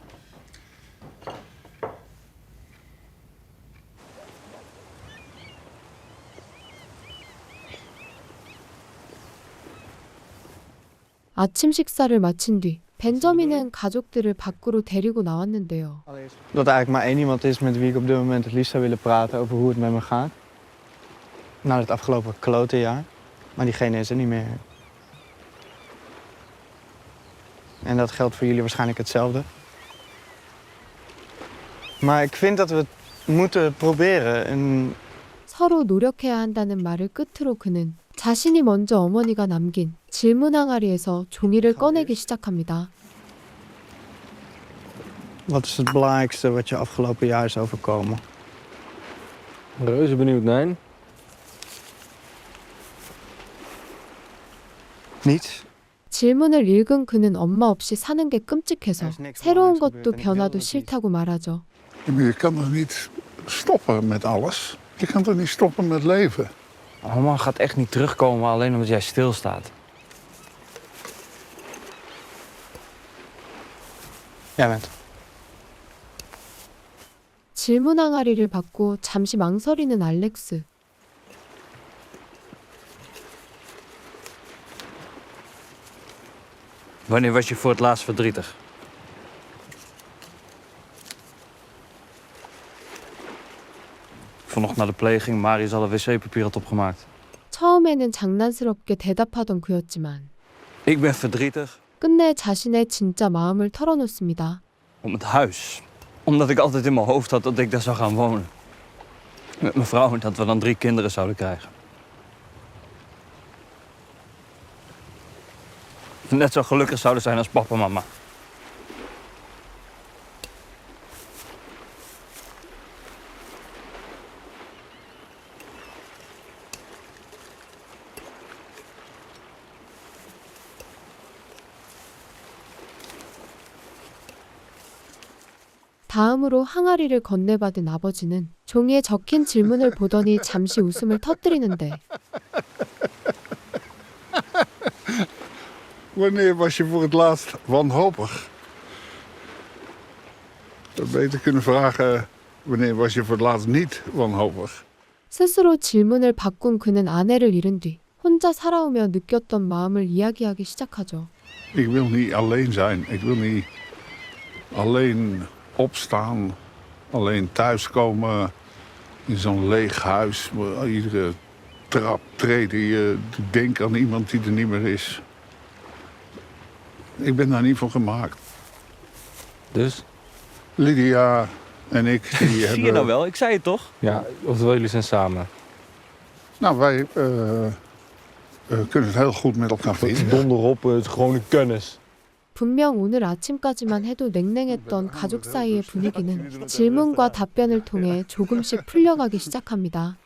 아침 식사를 마친 뒤 벤저민은 가족들을 밖으로 데리고 나왔는데요. Dat er eigenlijk maar één iemand is met wie ik op dit moment het liefst zou willen praten over hoe het met me gaat. Na het afgelopen klote jaar. Maar diegene is er niet meer. En dat geldt voor jullie waarschijnlijk hetzelfde. Maar ik vind dat we het moeten proberen. En 서로 노력해야 한다는 말을 끝으로 그는 자신이 먼저 어머니가 남긴 질문 항아리에서 종이를 꺼내기 시작합니다. wat is het belangrijkste wat je afgelopen jaar is overkomen? Reuze benieuwd, nee. Niets. 질문을 읽은 그는 엄마 없이 사는 게 끔찍해서 새로운 것도 변화도 싫다고 말하죠. Je kan er niet stoppen met alles. Je kan er niet stoppen met leven. Mama gaat echt niet terugkomen alleen omdat jij stilstaat. Jij bent. 질문 항아리를 받고 잠시 망설이는 알렉스. Wanneer was je voor het laatst verdrietig? Vanochtend na de pleging, Marius al een wc-papier had opgemaakt. 처음에는 장난스럽게 대답하던 그였지만 Ik ben verdrietig 끝내 자신의 진짜 마음을 털어놓습니다. om het huis. Omdat ik altijd in mijn hoofd had dat ik daar zou gaan wonen. Met mijn vrouw en dat we dan 3 kinderen zouden krijgen. Dat we net zo gelukkig zouden zijn als papa en mama. 다음으로 항아리를 건네받은 아버지는 종이에 적힌 질문을 보더니 잠시 웃음을 터뜨리는데 Wanneer was je voor het laatst wanhopig? We beter kunnen vragen, wanneer was je voor het laatst niet wanhopig? 스스로 질문을 바꾼 그는 아내를 잃은 뒤 혼자 살아오며 느꼈던 마음을 이야기하기 시작하죠. Ik wil niet alleen zijn. Ik wil niet alleen opstaan. Alleen thuiskomen in zo'n leeg huis. Waar iedere trap, treden je denkt aan iemand die er niet meer is. Ik ben daar niet voor gemaakt. Dus? Lydia en ik die Zie hebben... je nou wel? Ik zei het toch? Ja, oftewel jullie zijn samen. Nou, wij kunnen het heel goed met elkaar vinden. Donder op, het gewone kennis. 분명 오늘 아침까지만 해도 냉랭했던 가족 사이의 분위기는 질문과 답변을 통해 조금씩 풀려가기 시작합니다.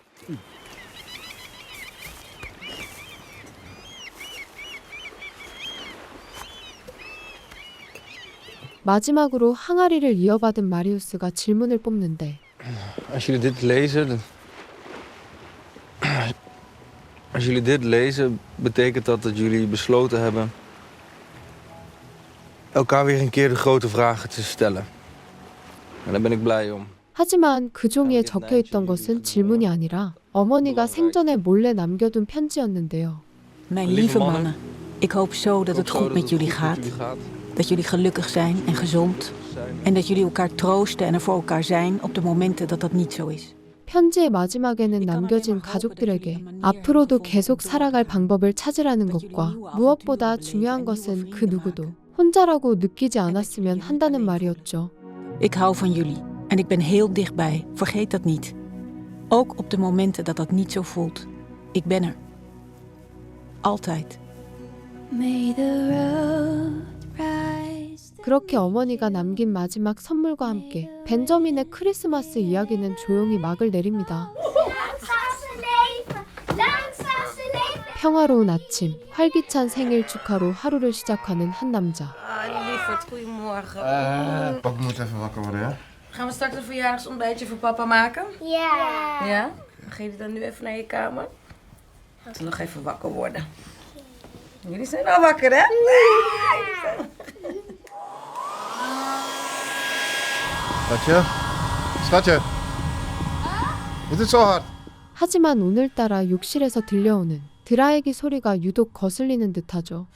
마지막으로 항아리를 이어받은 마리우스가 질문을 뽑는데 Als jullie dit lezen, betekent dat dat jullie besloten hebben elkaar weer een keer de grote vragen te stellen. En daar ben ik blij om. 하지만 그 종이에 적혀있던 것은 질문이 아니라 어머니가 생전에 몰래 남겨둔 편지였는데요. Mijn lieve mannen, ik hoop zo dat het goed met jullie gaat. Dat jullie gelukkig zijn en gezond. En dat jullie elkaar troosten en er voor elkaar zijn op de momenten dat dat niet zo is. 편지의 마지막에는 남겨진 가족들에게 앞으로도 계속 살아갈 방법을 찾으라는 것과 무엇보다 중요한 것은 그 누구도 혼자라고 느끼지 않았으면 한다는 말이었죠. Ik hou van jullie en ik ben heel dichtbij, vergeet dat niet. Ook op de momenten dat dat niet zo voelt. Ik ben er. Altijd. 그렇게 어머니가 남긴 마지막 선물과 함께 벤저민의 크리스마스 이야기는 조용히 막을 내립니다. 평화로운 아침, 활기찬 생일 축하로 하루를 시작하는 한 남자. Lieverd, goedemorgen. Papa moet even wakker worden, ja? Gaan we straks een verjaardagsontbijtje voor papa maken? Ja. Ja? Dan ga je dan nu even naar je kamer? Laten we nog even wakker worden. Jullie zijn al wakker, hè? Schatje? Schatje? Doet het zo hard? 하지만 오늘따라 욕실에서 들려오는 드라이기 소리가 유독 거슬리는 듯하죠.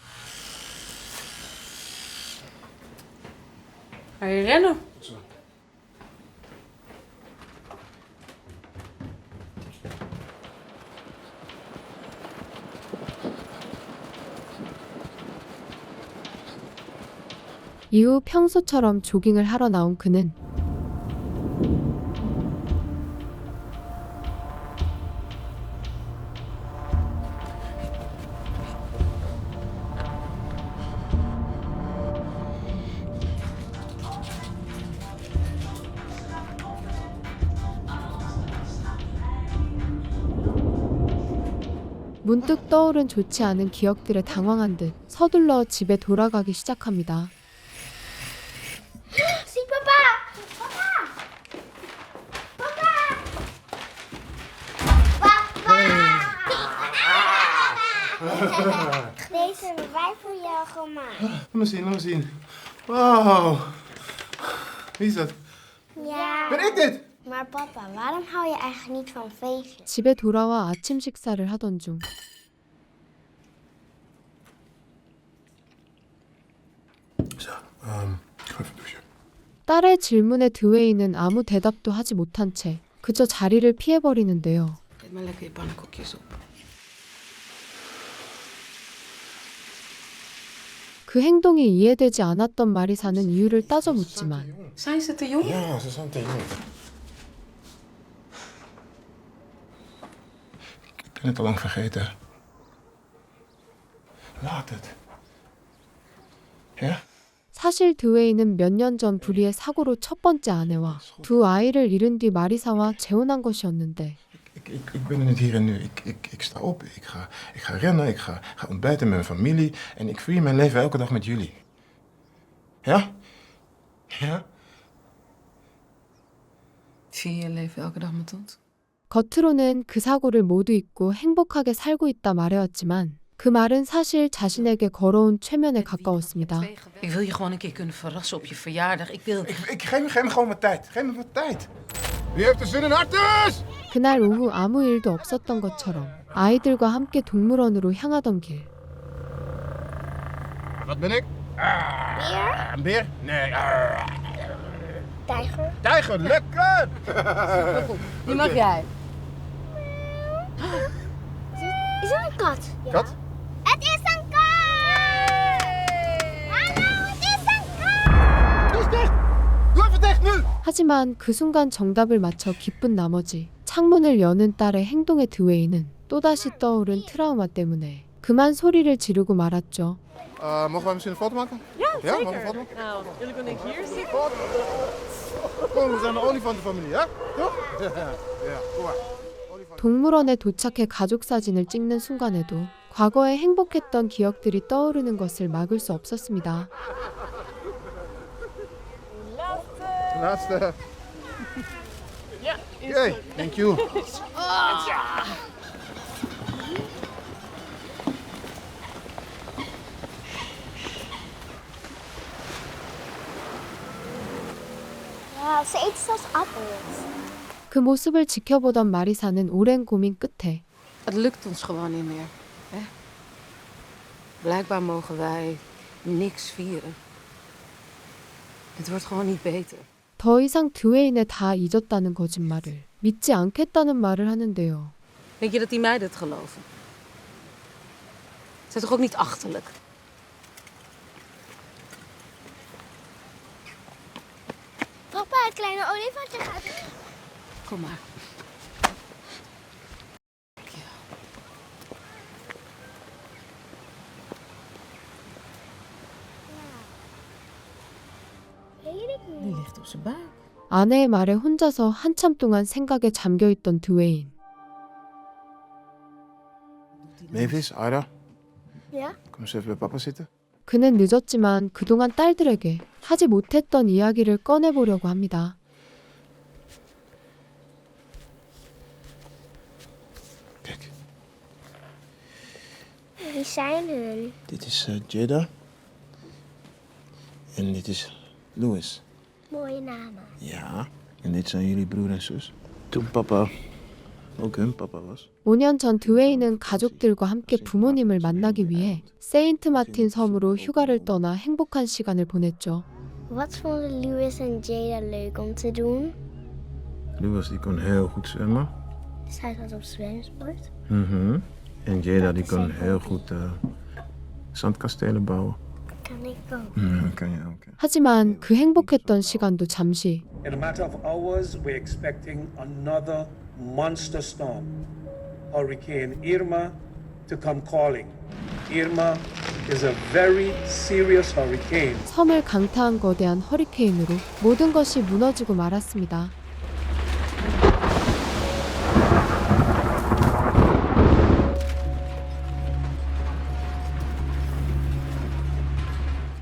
Ga je rennen? 이후 평소처럼 조깅을 하러 나온 그는 문득 떠오른 좋지 않은 기억들에 당황한 듯 서둘러 집에 돌아가기 시작합니다. Zie papa! Papa! Deze hebben wij voor jou gemaakt. Laat me zien, laat me zien. Wauw. Wie is dat? Ja. Ben ik dit? Maar papa, waarom hou je eigenlijk niet van feestjes? 집에 돌아와 아침 식사를 하던 중 Ik ga even douchen. 딸의 질문에 드웨이는 아무 대답도 하지 못한 채 그저 자리를 피해버리는데요. Eet maar lekker je pannenkoekjes op. 그 행동이 이해되지 않았던 마리사는 이유를 따져 묻지만 Zijn ze te jong? Ja, ze zijn te jong. Ik ben het al lang vergeten. Laat het. Ja? 사실 드웨이는 몇 년 전 불의의 사고로 첫 번째 아내와 두 아이를 잃은 뒤 마리사와 재혼한 것이었는데 Ik ben in het hier en nu. Ik sta op, ik ga rennen, ik ga ontbijten met mijn familie en ik vier mijn leven elke dag met jullie. Ja? Ja? Vier je leven elke dag met ons? 겉으로는 그 사고를 모두 잊고 행복하게 살고 있다 말해왔지만 그 말은 사실 자신에게 걸어온 최면에 가까웠습니다. Ik wil je gewoon een keer kunnen verrassen op je verjaardag. Ik geef me gewoon wat tijd. Geef me wat tijd. Wie heeft er zin in hartes? 그날 오후 아무 일도 없었던 것처럼 아이들과 함께 동물원으로 향하던 길. Wat ben ik? Beer? Een beer? Nee. Tijger? Tijger, lekker! Die mag jij. Is dat een kat? Kat? Het is een kat! Hallo, het is een kat! Doe eens dicht! Doe even dicht nu! 하지만 그 순간 정답을 맞춰 기쁜 나머지 창문을 여는 딸의 행동에 드웨이는 또다시 떠오른 트라우마 때문에 그만 소리를 지르고 말았죠. Mogen wij misschien een foto maken? Ja, mogen we een foto maken? Nou, jullie kunnen hier zitten. Kom, we zijn de olifantenfamilie, hè? Toch? Ja, kom maar. 동물원에 도착해 가족 사진을 찍는 순간에도 과거에 행복했던 기억들이 떠오르는 것을 막을 수 없었습니다. Laatste. Ja, Oké, thank you. Ja, ze eet zelfs appels. 그 모습을 지켜보던 마리사는 오랜 고민 끝에 Het lukt ons gewoon niet meer. Hè? Blijkbaar mogen wij niks vieren. Het wordt gewoon niet beter. 더 이상 드웨인에 다 잊었다는 거짓말을 믿지 않겠다는 말을 하는데요. Denk je dat die meiden het geloven? Ze zijn toch ook niet achterlijk? Papa, het kleine olifantje gaat. Kom maar. Die ligt op zijn buik. 아내의 말에 혼자서 한참 동안 생각에 잠겨있던 드웨인. Mavis, Aira, Ja? kom eens even bij papa zitten. 그는 늦었지만 그동안 딸들에게 하지 못했던 이야기를 꺼내보려고 합니다. Wie zijn hun? Dit is Jada. En dit is Louis. Mooie namen. Ja. En dit zijn jullie broer en zus. Toen papa ook hun papa was. 5년 전 드웨이는 가족들과 함께 부모님을 만나기 위해 세인트 마틴 섬으로 휴가를 떠나 행복한 시간을 보냈죠. Wat vonden Louis en Jada leuk om te doen? Louis die kon heel goed zwemmen. Zij zat op zwemsport. En Jada die kon heel goed zandkastelen bouwen. Oké. kan ik ook. Kan je ook. 하지만 그 행복했던 시간도 잠시. In a matter of hours, we're expecting another monster storm, Hurricane Irma, to come calling. Irma is a very serious hurricane. 섬을 강타한 거대한 허리케인으로 모든 것이 무너지고 말았습니다.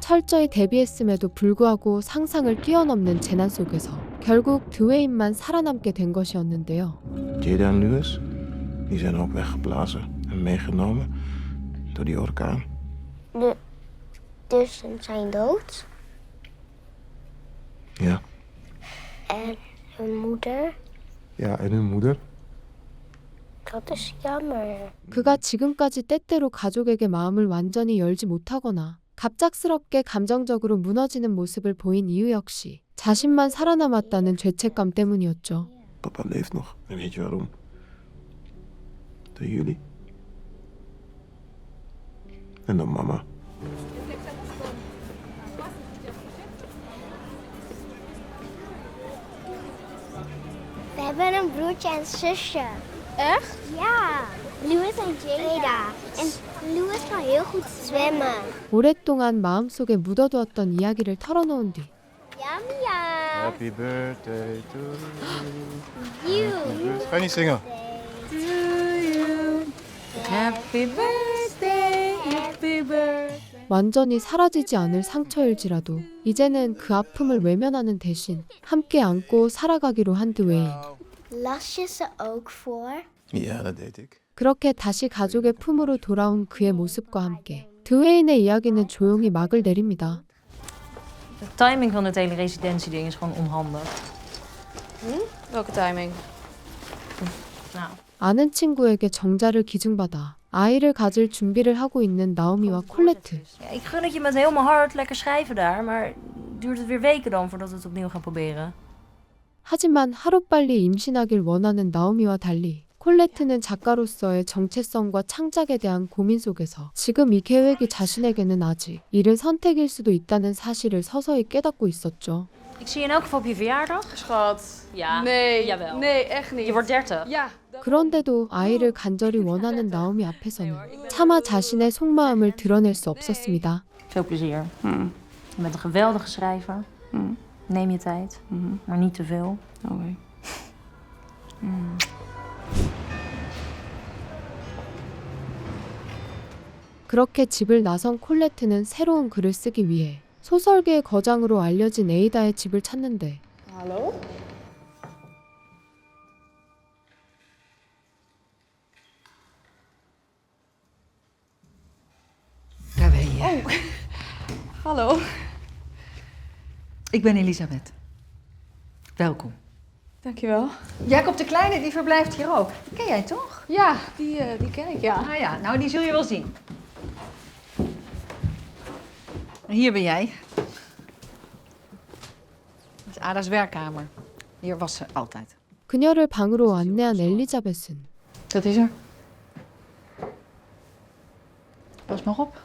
철저히 대비했음에도 불구하고 상상을 뛰어넘는 재난 속에서 결국 드웨인만 살아남게 된 것이었는데요. Jada en Louis, die zijn ook weggeblazen en meegenomen door die orkaan. De tussen zijn dood. Ja. En hun moeder. Ja, en hun moeder. Dat is jammer. 그가 지금까지 때때로 가족에게 마음을 완전히 열지 못하거나 갑작스럽게 감정적으로 무너지는 모습을 보인 이유 역시 자신만 살아남았다는 죄책감 때문이었죠. Papa leeft nog. En weet je waarom? Door jullie. En door mama. We hebben een broertje en zusje. Echt? Ja. Louis en Jada. En Louis kan heel goed zwemmen. 오랫동안 마음속에 묻어두었던 이야기를 털어놓은 뒤 Yum yum. Happy birthday to You. Ga je niet zingen? To you. Happy birthday. Happy birthday. 완전히 사라지지 않을 상처일지라도 이제는 그 아픔을 외면하는 대신 함께 안고 살아가기로 한 드웨인. Las je ze ook voor? Ja, dat deed ik. 그렇게 다시 가족의 품으로 돌아온 그의 모습과 함께 드웨인의 이야기는 조용히 막을 내립니다. De timing van het hele residentieding is gewoon onhandig. Welke timing? Nou, 아는 친구에게 정자를 기증받아 아이를 가질 준비를 하고 있는 나오미와 콜레트. ja, ik gun het je met heel mijn hart lekker schrijven daar, maar duurt het weer weken dan voordat we het opnieuw gaan proberen? 하지만 하루빨리 임신하길 원하는 나오미와 달리 콜레트는 작가로서의 정체성과 창작에 대한 고민 속에서 지금 이 계획이 자신에게는 아직 이른 선택일 수도 있다는 사실을 서서히 깨닫고 있었죠. Ik zie je in elk geval op je verjaardag. Schat. Ja, Nee. jawel. Nee, echt niet. Je wordt 30. Ja. 그런데도 아이를 간절히 원하는 나오미 앞에서는 차마 자신의 속마음을 드러낼 수 없었습니다. Veel plezier. Je bent een geweldige schrijver. Neem je tijd, maar niet te veel. Oké. 그렇게 집을 나선 콜레트는 새로운 글을 쓰기 위해 소설계의 거장으로 알려진 에이다의 집을 찾는데 Hallo? Daar ben je. Oh. Hallo. Ik ben Elisabeth. Welkom. Dankjewel. Jacob de Kleine, die verblijft hier ook. Die ken jij toch? Ja, die ken ik, ja. Ah ja, nou die zul je wel zien. En hier ben jij. Dat is Ada's werkkamer. Hier was ze altijd. 그녀를 방으로 안내한 엘리자벳은 Dat is er. Pas maar op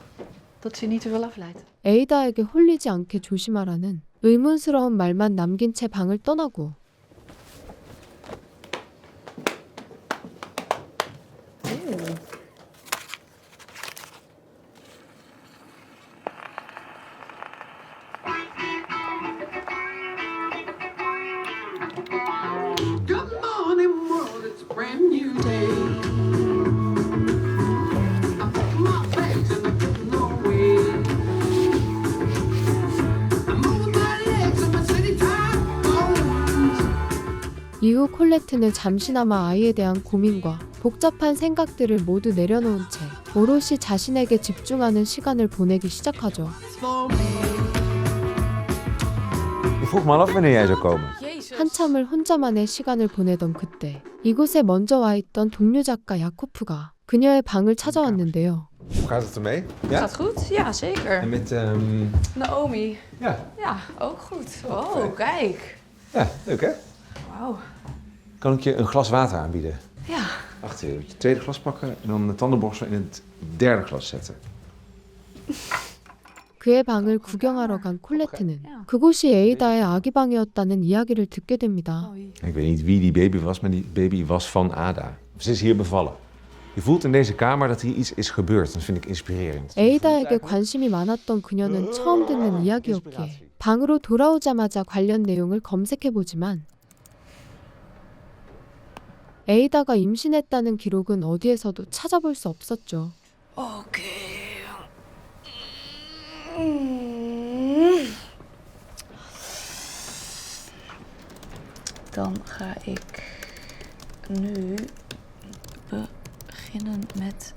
dat ze niet te veel afleidt. 에이다에게 홀리지 않게 조심하라는 의문스러운 말만 남긴 채 방을 떠나고 Good morning, world. It's a brand new day. I pack my bags and I'm getting away. I'm moving my legs on my city tight. 이후 콜레트는 잠시나마 아이에 대한 고민과 복잡한 생각들을 모두 내려놓은 채 오롯이 자신에게 집중하는 시간을 보내기 시작하죠. Ik vroeg me al af wanneer jij zou komen. 한참을 혼자만의 시간을 보내던 그때 이곳에 먼저 와 있던 동료 작가 야코프가 그녀의 방을 찾아왔는데요. Hoe gaat het ermee? Ja? Gaat goed? Ja, zeker. En met, Naomi. ja. Ja, ook goed. Oh, kijk. Ja, leuk hè? Wauw. Kan ik je een glas water aanbieden? Ja. Wacht even, het tweede glas pakken en dan de tandenborstel in het derde glas zetten. 그의 방을 구경하러 간 콜레트는 그곳이 에이다의 아기 방이었다는 이야기를 듣게 됩니다. Ik weet niet wie die baby was, maar die baby was van Ada. Ze is hier bevallen. Je voelt in deze kamer dat hier iets is gebeurd. Dat vind ik inspirerend. 에이다에게 관심이 많았던 그녀는 처음 듣는 이야기였기에 방으로 돌아오자마자 관련 내용을 검색해보지만 에이다가 임신했다는 기록은 어디에서도 찾아볼 수 없었죠. Dan ga ik nu beginnen met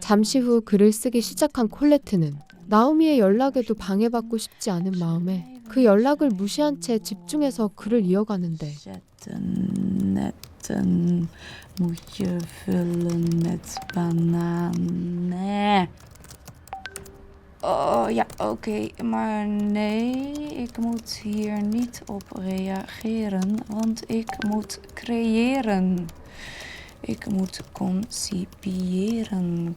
잠시 후 글을 쓰기 시작한 콜레트는 나오미의 연락에도 방해받고 싶지 않은 마음에 그 연락을 무시한 채 집중해서 글을 이어가는데 netten moet je vullen met bananen. Oh ja, oké, maar nee, ik moet hier niet op reageren, want ik moet creëren. Ik moet concipiëren.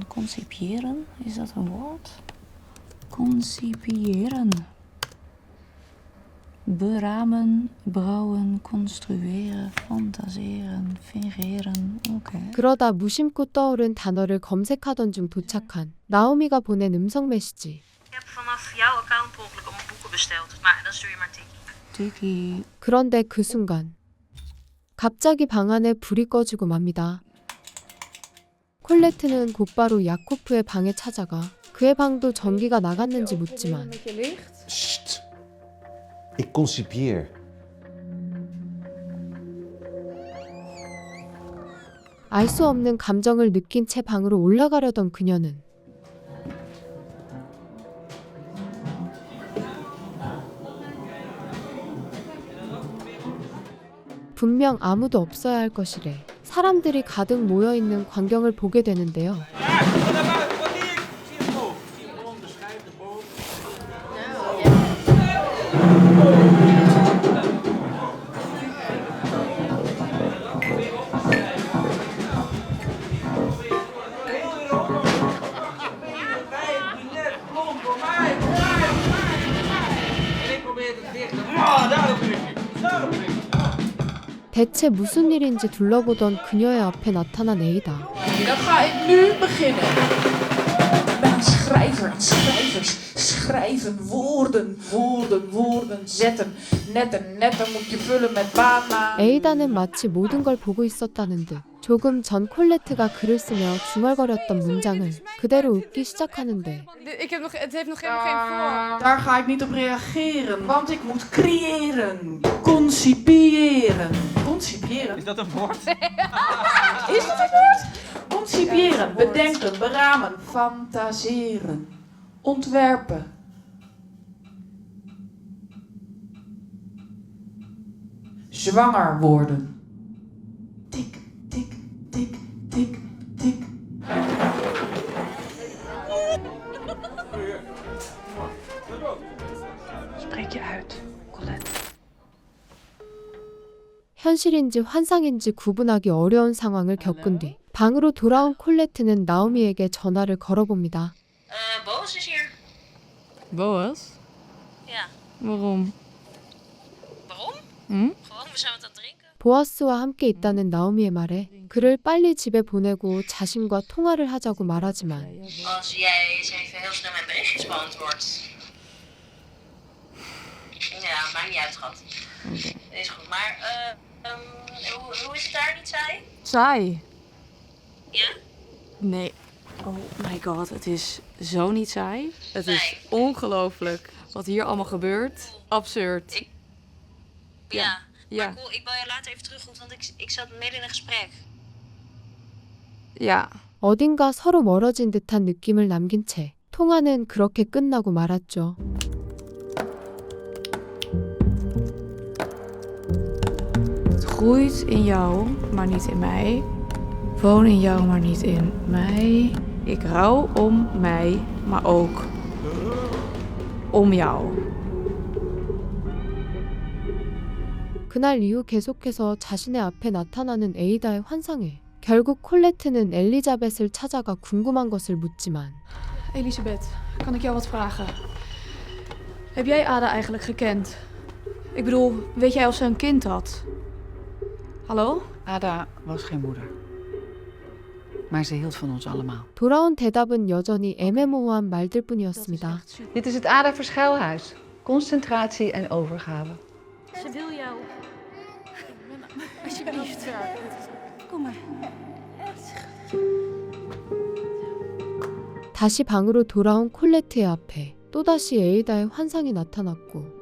Concipiëren? Is dat een woord? Concipiëren. Beramen, brouwen, construeren, fantaseren, fingeren. 오케이. 그러다 무심코 떠오른 단어를 검색하던 중 도착한 나오미가 보낸 음성 메시지. Ik heb vanaf jouw account per ongeluk allemaal boeken besteld. Maar dan stuur je maar tikkie. 그런데 그 순간 갑자기 방 안에 불이 꺼지고 맙니다. 콜레트는 곧바로 야코프의 방에 찾아가 그의 방도 전기가 나갔는지 묻지만 Sst. Ik concipieer. 알 수 없는 감정을 느낀 채 방으로 올라가려던 그녀는 분명 아무도 없어야 할 것이래 사람들이 가득 모여있는 광경을 보게 되는데요. 대체 무슨 일인지 둘러보던 그녀의 앞에 나타난 에이다. Dan ga ik nu beginnen. Ik ben een schrijver, schrijvers. Schrijven, woorden, woorden, woorden, zetten. Netten, netten moet je vullen met bana. 에이다는 마치 모든 걸 보고 있었다는 듯 조금 전 콜레트가 글을 쓰며 중얼거렸던 문장을 그대로 읽기 시작하는데 Het heeft nog geen vorm. Daar ga ik niet op reageren, want ik moet creëren. Concipiëren. Concipiëren? Is dat een woord? Is dat een woord? Concipiëren, bedenken, beramen, fantaseren, ontwerpen. Zwanger worden. Tik, tik, tik, tik, tik. Spreek je uit, Colette. 현실인지 환상인지 구분하기 어려운 상황을 겪은 뒤 방으로 돌아온 콜레트는 나오미에게 전화를 걸어봅니다. Boos is hier. Boas? Ja. Waarom? Waarom? Hm? Gewoon, we zijn wat aan het drinken. 보아스와 함께 있다는 나오미의 말에 그를 빨리 집에 보내고 자신과 통화를 하자고 말하지만 Als jij eens even heel snel mijn berichtjes beantwoordt. Ja, maakt niet uit, schat. Is goed, maar hoe is het daar, niet saai? Saai? Ja? Nee. Oh my god, het is zo niet saai. Het is ongelooflijk wat hier allemaal gebeurt. Absurd. Ja. Ja. Maar cool, ik bel je later even terug, want ik zat midden in een gesprek. Ja. 어딘가 서로 멀어진 듯한 느낌을 남긴 채 통화는 그렇게 끝나고 말았죠. Het groeit in jou, maar niet in mij. Woon in jou, maar niet in mij. Ik rouw om mij, maar ook om jou. 그날 이후 계속해서 자신의 앞에 나타나는 에이다의 환상에 결국 콜레트는 엘리자벳을 찾아가 궁금한 것을 묻지만 Elisabeth, Kan ik jou wat vragen? Heb jij Ada eigenlijk gekend? Ik bedoel, weet jij of ze een kind had? Hallo? Ada was geen moeder. Maar ze hield van ons allemaal. 돌아온 대답은 여전히 애매모호한 말들뿐이었습니다. Dit is het Ada verschuilhuis. Concentratie en overgave. Ze wil jou. Alsjeblieft. Kom maar. 다시 방으로 돌아온 콜레트의 앞에 또다시 에이다의 환상이 나타났고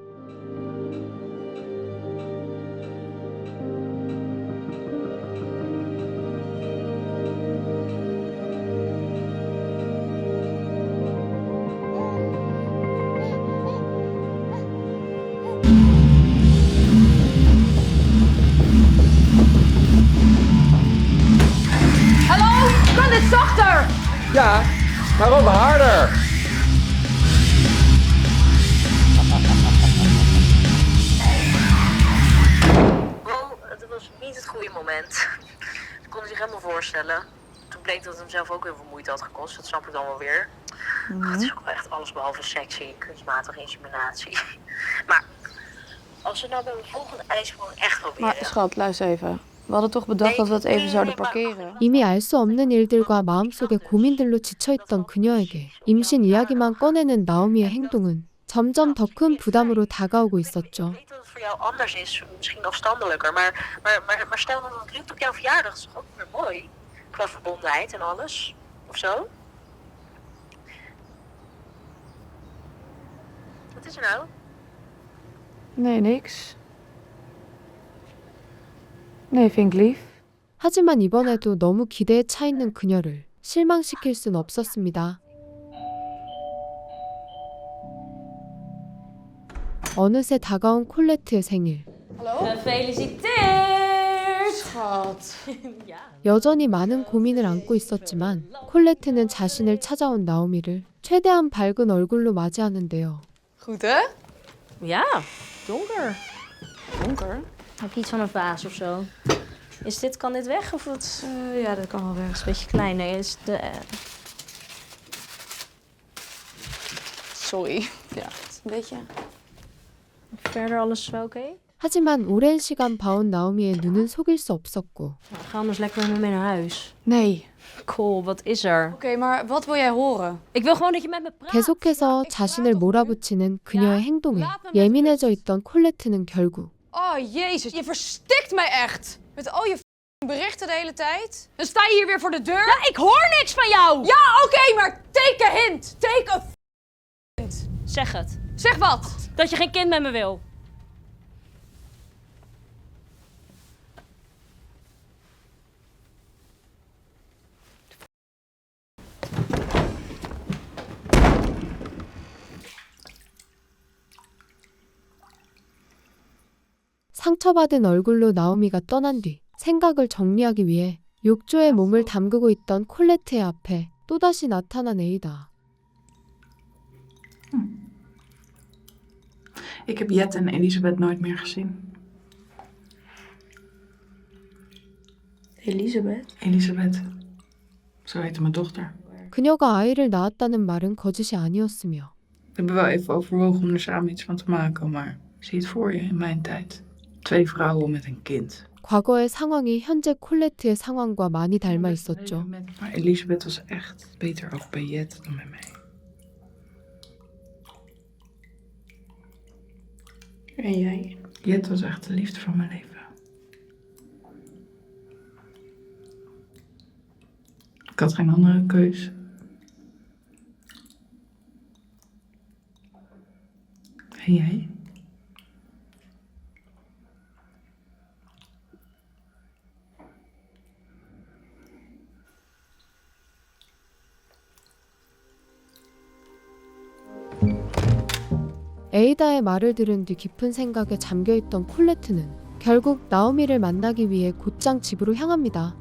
Hallo? Kan dit zachter? Ja, maar ook harder. Het was niet het goede moment. Dat kon hij zich helemaal voorstellen. Toen bleek dat het hem zelf ook heel veel moeite had gekost. Dat snap ik dan wel weer. Het is ook wel echt alles behalve sexy, kunstmatige inseminatie. Maar als we nou bij de volgende ijsprong echt proberen... Maar schat, luister even. We hadden toch bedacht dat we het even zouden parkeren? 이미 알 수 없는 일들과 마음속의 고민들로 지쳐있던 그녀에게 임신 이야기만 꺼내는 나오미의 행동은 점점 더 큰 부담으로 다가오고 있었죠. Ik weet dat het voor jou anders is, misschien afstandelijker. Maar stel dat het lukt op jouw verjaardag, is toch ook weer mooi? Qua verbondenheid en alles. Of zo? Wat is er nou? Nee, niks. Nee, vind ik lief. 하지만 이번에도 너무 기대에 차 있는 그녀를 실망시킬 순 없었습니다. 어느새 다가온 콜레트의 생일. Gefeliciteerd! Schat. 여전히 많은 고민을 안고 있었지만 콜레트는 자신을 찾아온 나오미를 최대한 밝은 얼굴로 맞이하는데요. Goed, hè? Ja, donker. Donker? Heb je iets van een vaas of zo? Kan dit weg of wat? Ja, dat kan wel weg. Is een beetje kleiner. Is de... Sorry. Ja, het is een beetje... Verder alles wel oké? 하지만 오랜 시간 봐온 나오미의 눈은 속일 수 없었고 Nou, ga anders lekker met me mee naar huis. Nee. Cool, wat is er? Oké, maar wat wil jij horen? Ik wil gewoon dat je met me praat. 계속해서 자신을 몰아붙이는 그녀의 행동에 예민해져 있던 콜레트는 결국 Oh, jezus. Je verstikt mij echt. Met al je berichten de hele tijd. Dan sta je hier weer voor de deur. Ja, ik hoor niks van jou! Ja, oké, maar take a hint. Take a hint. Zeg het. Zeg wat? Dat je geen kind met me wil. 상처받은 얼굴로 나오미가 떠난 뒤 생각을 정리하기 위해 욕조에 몸을 담그고 있던 콜레트의 앞에 또다시 나타난 에이다. Ik heb Jet en Elisabeth nooit meer gezien. Elisabeth? Elisabeth. Zo heette mijn dochter. 그녀가 아이를 낳았다는 말은 거짓이 아니었으며 We hebben wel even overwogen om er samen iets van te maken, maar zie het voor je in mijn tijd. 2 vrouwen met een kind. 과거의 상황이 현재 콜레트의 상황과 많이 닮아 있었죠. Maar Elisabeth was echt beter ook bij Jet dan bij mij. En jij? Jet was echt de liefde van mijn leven. Ik had geen andere keus. En jij? 에이다의 말을 들은 뒤 깊은 생각에 잠겨있던 콜레트는 결국 나오미를 만나기 위해 곧장 집으로 향합니다.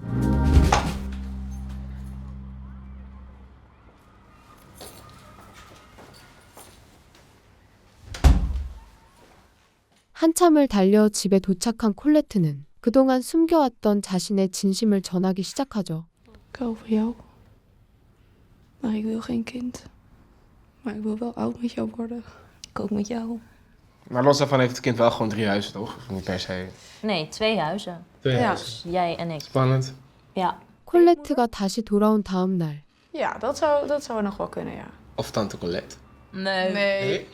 한참을 달려 집에 도착한 콜레트는 그동안 숨겨왔던 자신의 진심을 전하기 시작하죠. Ik hou van jou. Maar ik wil geen kind. Maar ik wil wel oud met jou worden. Ik ook met jou. Maar los daarvan heeft het kind wel gewoon 3 huizen, toch? Of niet per se? Nee, 2 huizen. 2 Ja. huizen. Dus jij en ik. Spannend. Ja. 콜레트가 다시 돌아온 다음 날 Ja, dat zou nog wel kunnen, ja. Of tante Colette. Nee. Nee.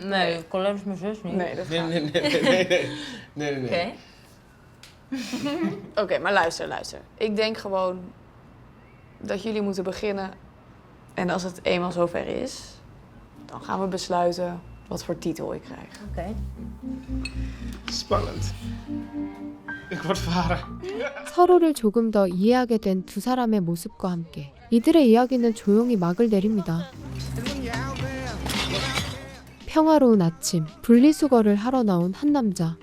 Nee, Colette is mijn zus niet. Nee, dat Nee, gaat nee, niet. nee. Oké. Oké, maar luister. Ik denk gewoon dat jullie moeten beginnen. En als het eenmaal zover is, dan gaan we besluiten wat voor titel ik krijg. Oké. Spannend. Ik word vader. 서로를 조금 더 이해하게 된 두 사람의 모습과 함께 이들의 이야기는 조용히 막을 내립니다. 평화로운 아침, 분리수거를 하러 나온 한 남자.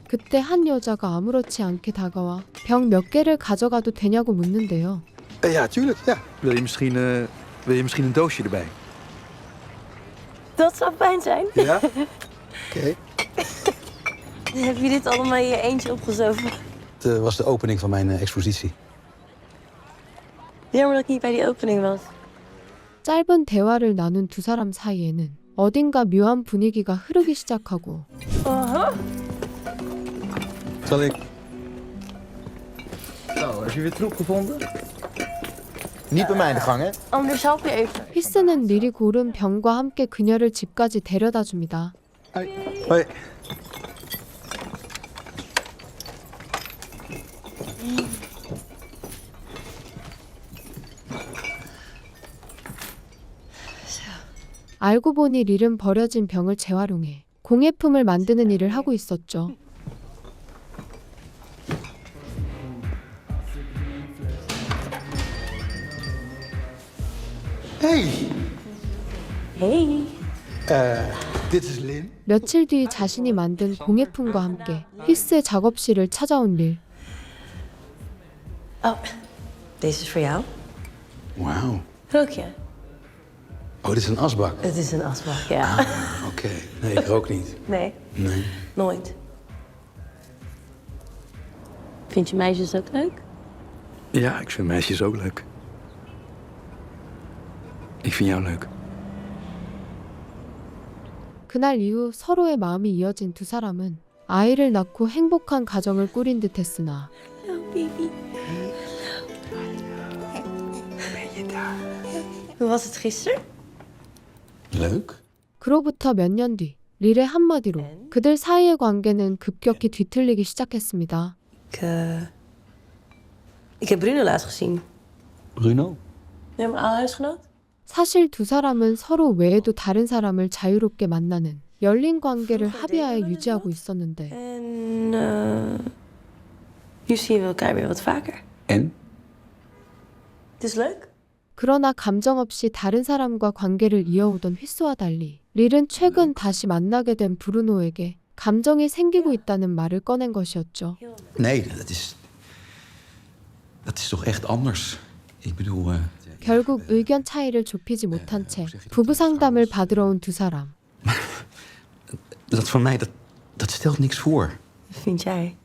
그때 한 여자가 아무렇지 않게 다가와 병 몇 개를 가져가도 되냐고 묻는데요. Ja, tuurlijk. Ja. Wil je misschien een doosje erbij? Dat zou fijn zijn. Ja? Oké. Heb je dit allemaal in je eentje opgezogen? Het was de opening van mijn expositie. Jammer dat ik niet bij die opening was. 짧은 대화를 나눈 두 사람 사이에는 어딘가 묘한 분위기가 흐르기 시작하고 Zal ik... Zo, heb je weer troep gevonden? Niet bij mij de gang, hè? Anders help je even. 휘스는 미리 고른 병과 함께 그녀를 집까지 데려다 줍니다. Hoi. 알고 보니 릴은 버려진 병을 재활용해 공예품을 만드는 일을 하고 있었죠. Hey. Hey. Dit is Lin. 며칠 뒤 자신이 만든 공예품과 함께 휘스의 작업실을 찾아온 릴. Oh, deze is voor jou. Wauw. Rook je? Oh, dit is een asbak. Het is een asbak, ja. Oké. Nee, ik rook niet. Nee, Nee. nooit. Vind je meisjes ook leuk? Ja, ik vind meisjes ook leuk. Ik vind jou leuk. 그날 이후 서로의 마음이 이어진 두 사람은 아이를 낳고 행복한 가정을 꾸린 듯 했으나 Baby. Hoe was het gisteren? Leuk. 그로부터 몇 년 뒤 릴의 한마디로 그들 사이의 관계는 급격히 뒤틀리기 시작했습니다. Ik heb Bruno laatst gezien. Bruno? Ja, mijn oude huisgenoot. 사실 두 사람은 서로 외에도 다른 사람을 자유롭게 만나는 열린 관계를 합의하에 유지하고 있었는데 En nu zien we elkaar weer wat vaker. En? Het is leuk. 그러나 감정 없이 다른 사람과 관계를 이어오던 휘스와 달리 릴은 최근 다시 만나게 된 브루노에게 감정이 생기고 있다는 말을 꺼낸 것이었죠. Nee, dat is toch echt anders. Ik bedoel... 결국 의견 차이를 좁히지 못한 채 부부 상담을 받으러 온 두 사람. Dat van mij, dat stelt niks voor. Vind jij?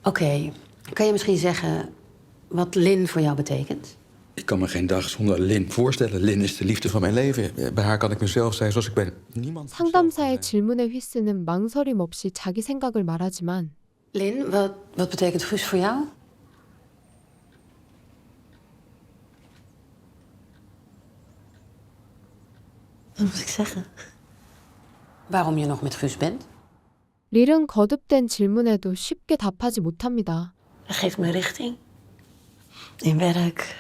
Oké, kan je misschien zeggen wat Lin voor jou betekent? Ik kan me geen dag zonder Lin voorstellen. Lin is de liefde van mijn leven. Bij haar kan ik mezelf zijn zoals ik ben. Niemand... 상담사의 질문에 휘스는 망설임 없이 자기 생각을 말하지만 Lin, wat betekent Guus voor jou? Wat moet ik zeggen? Waarom je nog met Guus bent? 릴은 거듭된 질문에도 쉽게 답하지 못합니다. Hij geeft me richting. In werk,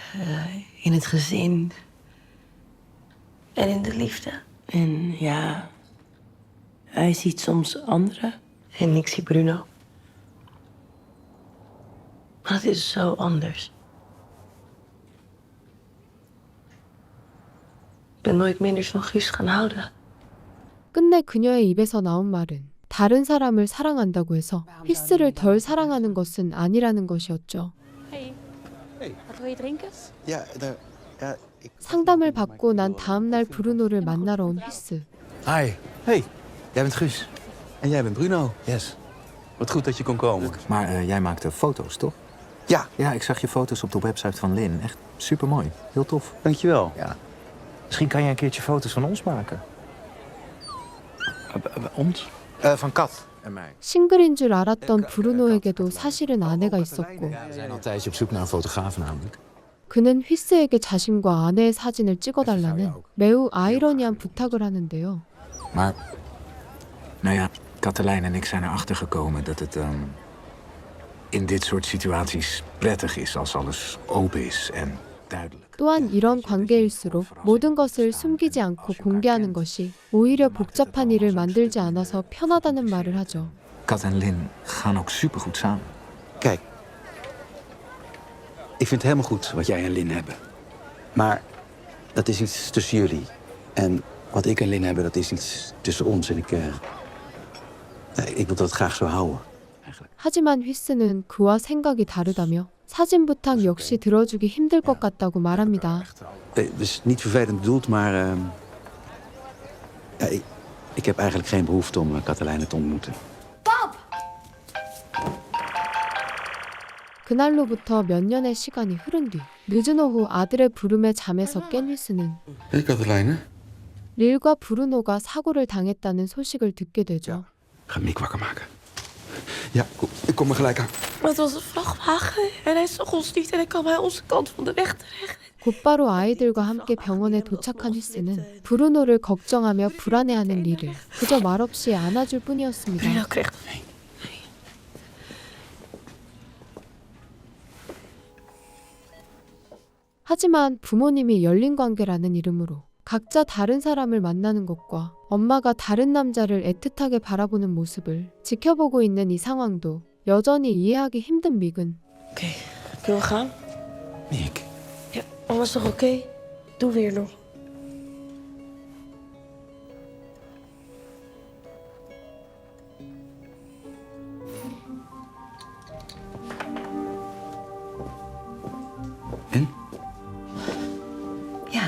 in het gezin. En in de liefde. En ja, hij ziet soms anderen. En ik zie Bruno. Maar het is zo anders. Ik ben nooit minder van Guus gaan houden. 끝내 그녀의 입에서 나온 말은 다른 사람을 사랑한다고 해서 휘스를 덜 사랑하는 것은 아니라는 것이었죠. Wat wil je drinken? Ja, 상담을 받고 난 다음 날 브루노를 만나러 온 휘스. Hi. Hey, jij bent Guus. En jij bent Bruno. Yes. Wat goed dat je kon komen. Maar jij maakte foto's, toch? Ja, ik zag je foto's op de website van Lin. Echt supermooi. Heel tof. Dankjewel. Ja. Misschien kan jij een keertje foto's van ons maken. Ons? Van Kat en mij. 싱글인 줄 알았던 브루노에게도 사실은 아내가 있었고 We zijn al een tijdje op zoek naar een fotograaf namelijk. 그는 휘스에게 자신과 아내의 사진을 찍어달라는 매우 아이러니한 부탁을 하는데요. Maar, nou ja, Katelijn en ik zijn erachter gekomen dat het in dit soort situaties prettig is als alles open is en duidelijk. 또한 이런 관계일수록 모든 것을 숨기지 않고 공개하는 것이 오히려 복잡한 일을 만들지 않아서 편하다는 말을 하죠. Kat en Lin gaan ook supergoed samen. Kijk, ik vind het helemaal goed wat jij en Lin hebben. Maar dat is iets tussen jullie. En wat ik en Lin hebben, dat is iets tussen ons. En ik wil dat graag zo houden. 하지만 휘스는 그와 생각이 다르다며 사진 부탁 역시 들어주기 힘들 것 같다고 말합니다. Dus niet vervelend bedoeld, maar ik heb eigenlijk geen behoefte om Katelijne te ontmoeten. 그날로부터 몇 년의 시간이 흐른 뒤 늦은 오후 아들의 부름에 잠에서 깬 휘스는 Hé, Katelijne? 릴과 브루노가 사고를 당했다는 소식을 듣게 되죠. Ga Mick wakker maken. Ja, ik kom er gelijk aan. Maar het was een vrachtwagen en hij zag ons niet en hij kwam aan onze kant van de weg terecht. 곧바로 아이들과 함께 병원에 도착한 휘스는 브루노를 걱정하며 불안해하는 릴을 그저 말없이 안아줄 뿐이었습니다. 하지만 부모님이 열린 관계라는 이름으로 각자 다른 사람을 만나는 것과 엄마가 다른 남자를 애틋하게 바라보는 모습을 지켜보고 있는 이 상황도 여전히 이해하기 힘든 믹은 Oké, kunnen we gaan? Mick. Ja, alles toch oké? Doe weer nog. En? Ja,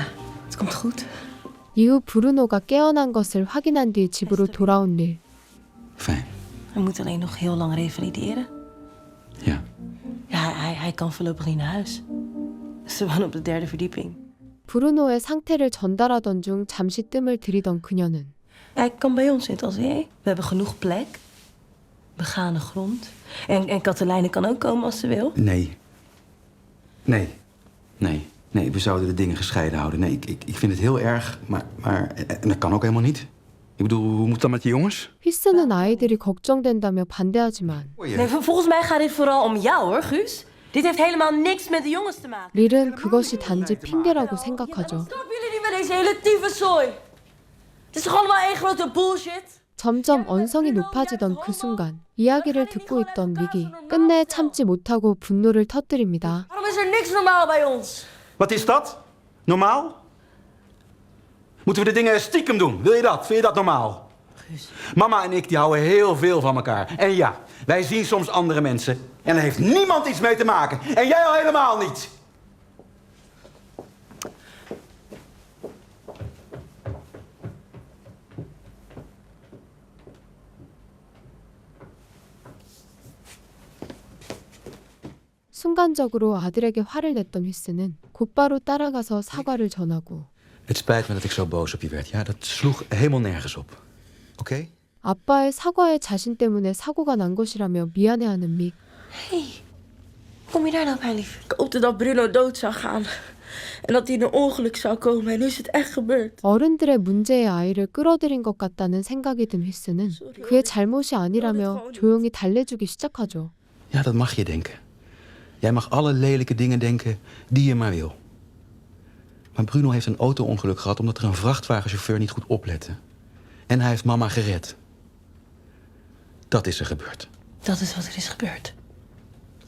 het komt goed. 이후 브루노가 깨어난 것을 확인한 뒤 집으로 돌아온 릴. Hij moet alleen nog heel lang revalideren. Ja. Ja, hij kan voorlopig niet naar huis. Ze wonen op de 3e verdieping. 브루노의 상태를 전달하던 중 잠시 뜸을 들이던 그녀는 Hij kan bij ons in het atelier. We hebben genoeg plek. Begane grond. En Katelijne kan ook komen als ze wil. Nee, we zouden de dingen gescheiden houden. Nee, ik vind het heel erg, maar en dat kan ook helemaal niet. Ik bedoel, hoe moet dat met die jongens? 휘스는 아이들이 걱정된다며 반대하지만 Nee, volgens mij gaat dit vooral om jou hoor, Guus. Dit heeft helemaal niks met de jongens te maken. 릴은 그것이 단지 핑계라고 생각하죠. Stoppen jullie niet met deze hele tyfuszooi? Het is toch allemaal één grote bullshit? 점점 언성이 높아지던 그 순간 이야기를 듣고 있던 믹이 끝내 참지 못하고 분노를 터뜨립니다. Waarom is er niks normaal bij ons? Wat is dat? Normaal? Moeten we de dingen stiekem doen? Wil je dat? Vind je dat normaal? Mama en ik die houden heel veel van elkaar. En ja, wij zien soms andere mensen. En daar heeft niemand iets mee te maken. En jij al helemaal niet. 순간적으로 아들에게 화를 냈던 휘스는 곧바로 따라가서 사과를 전하고 Het spijt me dat ik zo boos op je werd. Ja, dat sloeg helemaal nergens op. Oké? 아빠의 사과에 자신 때문에 사고가 난 것이라며 미안해하는 믹. Hey, kom je daar nou bij, lief? Ik hoopte dat Bruno dood zou gaan. En dat hij in een ongeluk zou komen. En nu is het echt gebeurd. 어른들의 문제의 아이를 끌어들인 것 같다는 생각이 든 휘스는 그의 잘못이 아니라며 조용히 달래주기 시작하죠. Ja, dat mag je denken. Jij mag alle lelijke dingen denken die je maar wil. Maar Bruno heeft een auto-ongeluk gehad omdat er een vrachtwagenchauffeur niet goed oplette. En hij heeft mama gered. Dat is er gebeurd. Dat is wat er is gebeurd.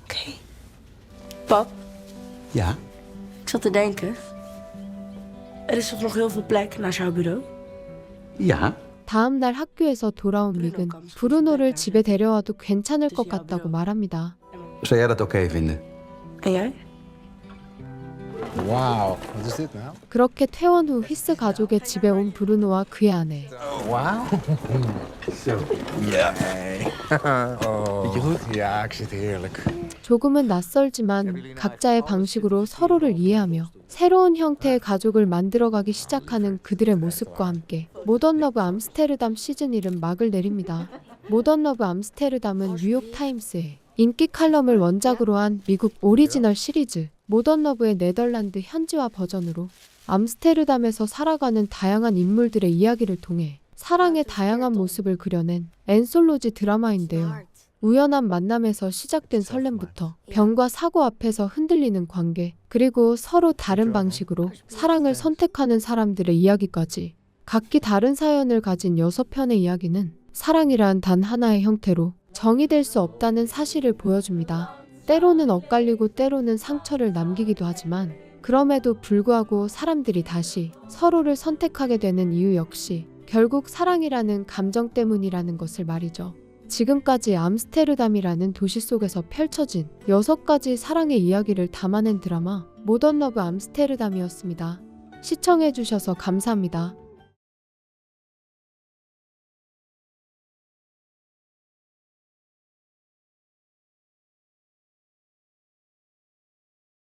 Oké. Pap, Ja? ik zat te denken. Er is toch nog heel veel plek naast jouw bureau? Ja. 다음 날 학교에서 돌아온 믹은 브루노를 집에 데려와도 괜찮을 것 같다고 말합니다. Zou jij dat oké vinden? En jij? Wauw, wat is dit nou? 그렇게 퇴원 후 휘스 가족의 집에 온 브루노와 그의 아내. Wauw. Zo. Ja. Beetje goed? Ja, ik zit heerlijk. 조금은 낯설지만 각자의 방식으로 서로를 이해하며 새로운 형태의 가족을 만들어가기 시작하는 그들의 모습과 함께 모던 러브 암스테르담 시즌 1은 막을 내립니다. 모던 러브 암스테르담은 뉴욕타임스의 인기 칼럼을 원작으로 한 미국 오리지널 시리즈 모던 러브의 네덜란드 현지화 버전으로 암스테르담에서 살아가는 다양한 인물들의 이야기를 통해 사랑의 다양한 모습을 그려낸 앤솔로지 드라마인데요. 우연한 만남에서 시작된 설렘부터 병과 사고 앞에서 흔들리는 관계, 그리고 서로 다른 방식으로 사랑을 선택하는 사람들의 이야기까지 각기 다른 사연을 가진 6편의 이야기는 사랑이란 단 하나의 형태로 정의될 수 없다는 사실을 보여줍니다. 때로는 엇갈리고 때로는 상처를 남기기도 하지만 그럼에도 불구하고 사람들이 다시 서로를 선택하게 되는 이유 역시 결국 사랑이라는 감정 때문이라는 것을 말이죠. 지금까지 암스테르담이라는 도시 속에서 펼쳐진 6가지 사랑의 이야기를 담아낸 드라마 모던 러브 암스테르담이었습니다. 시청해주셔서 감사합니다.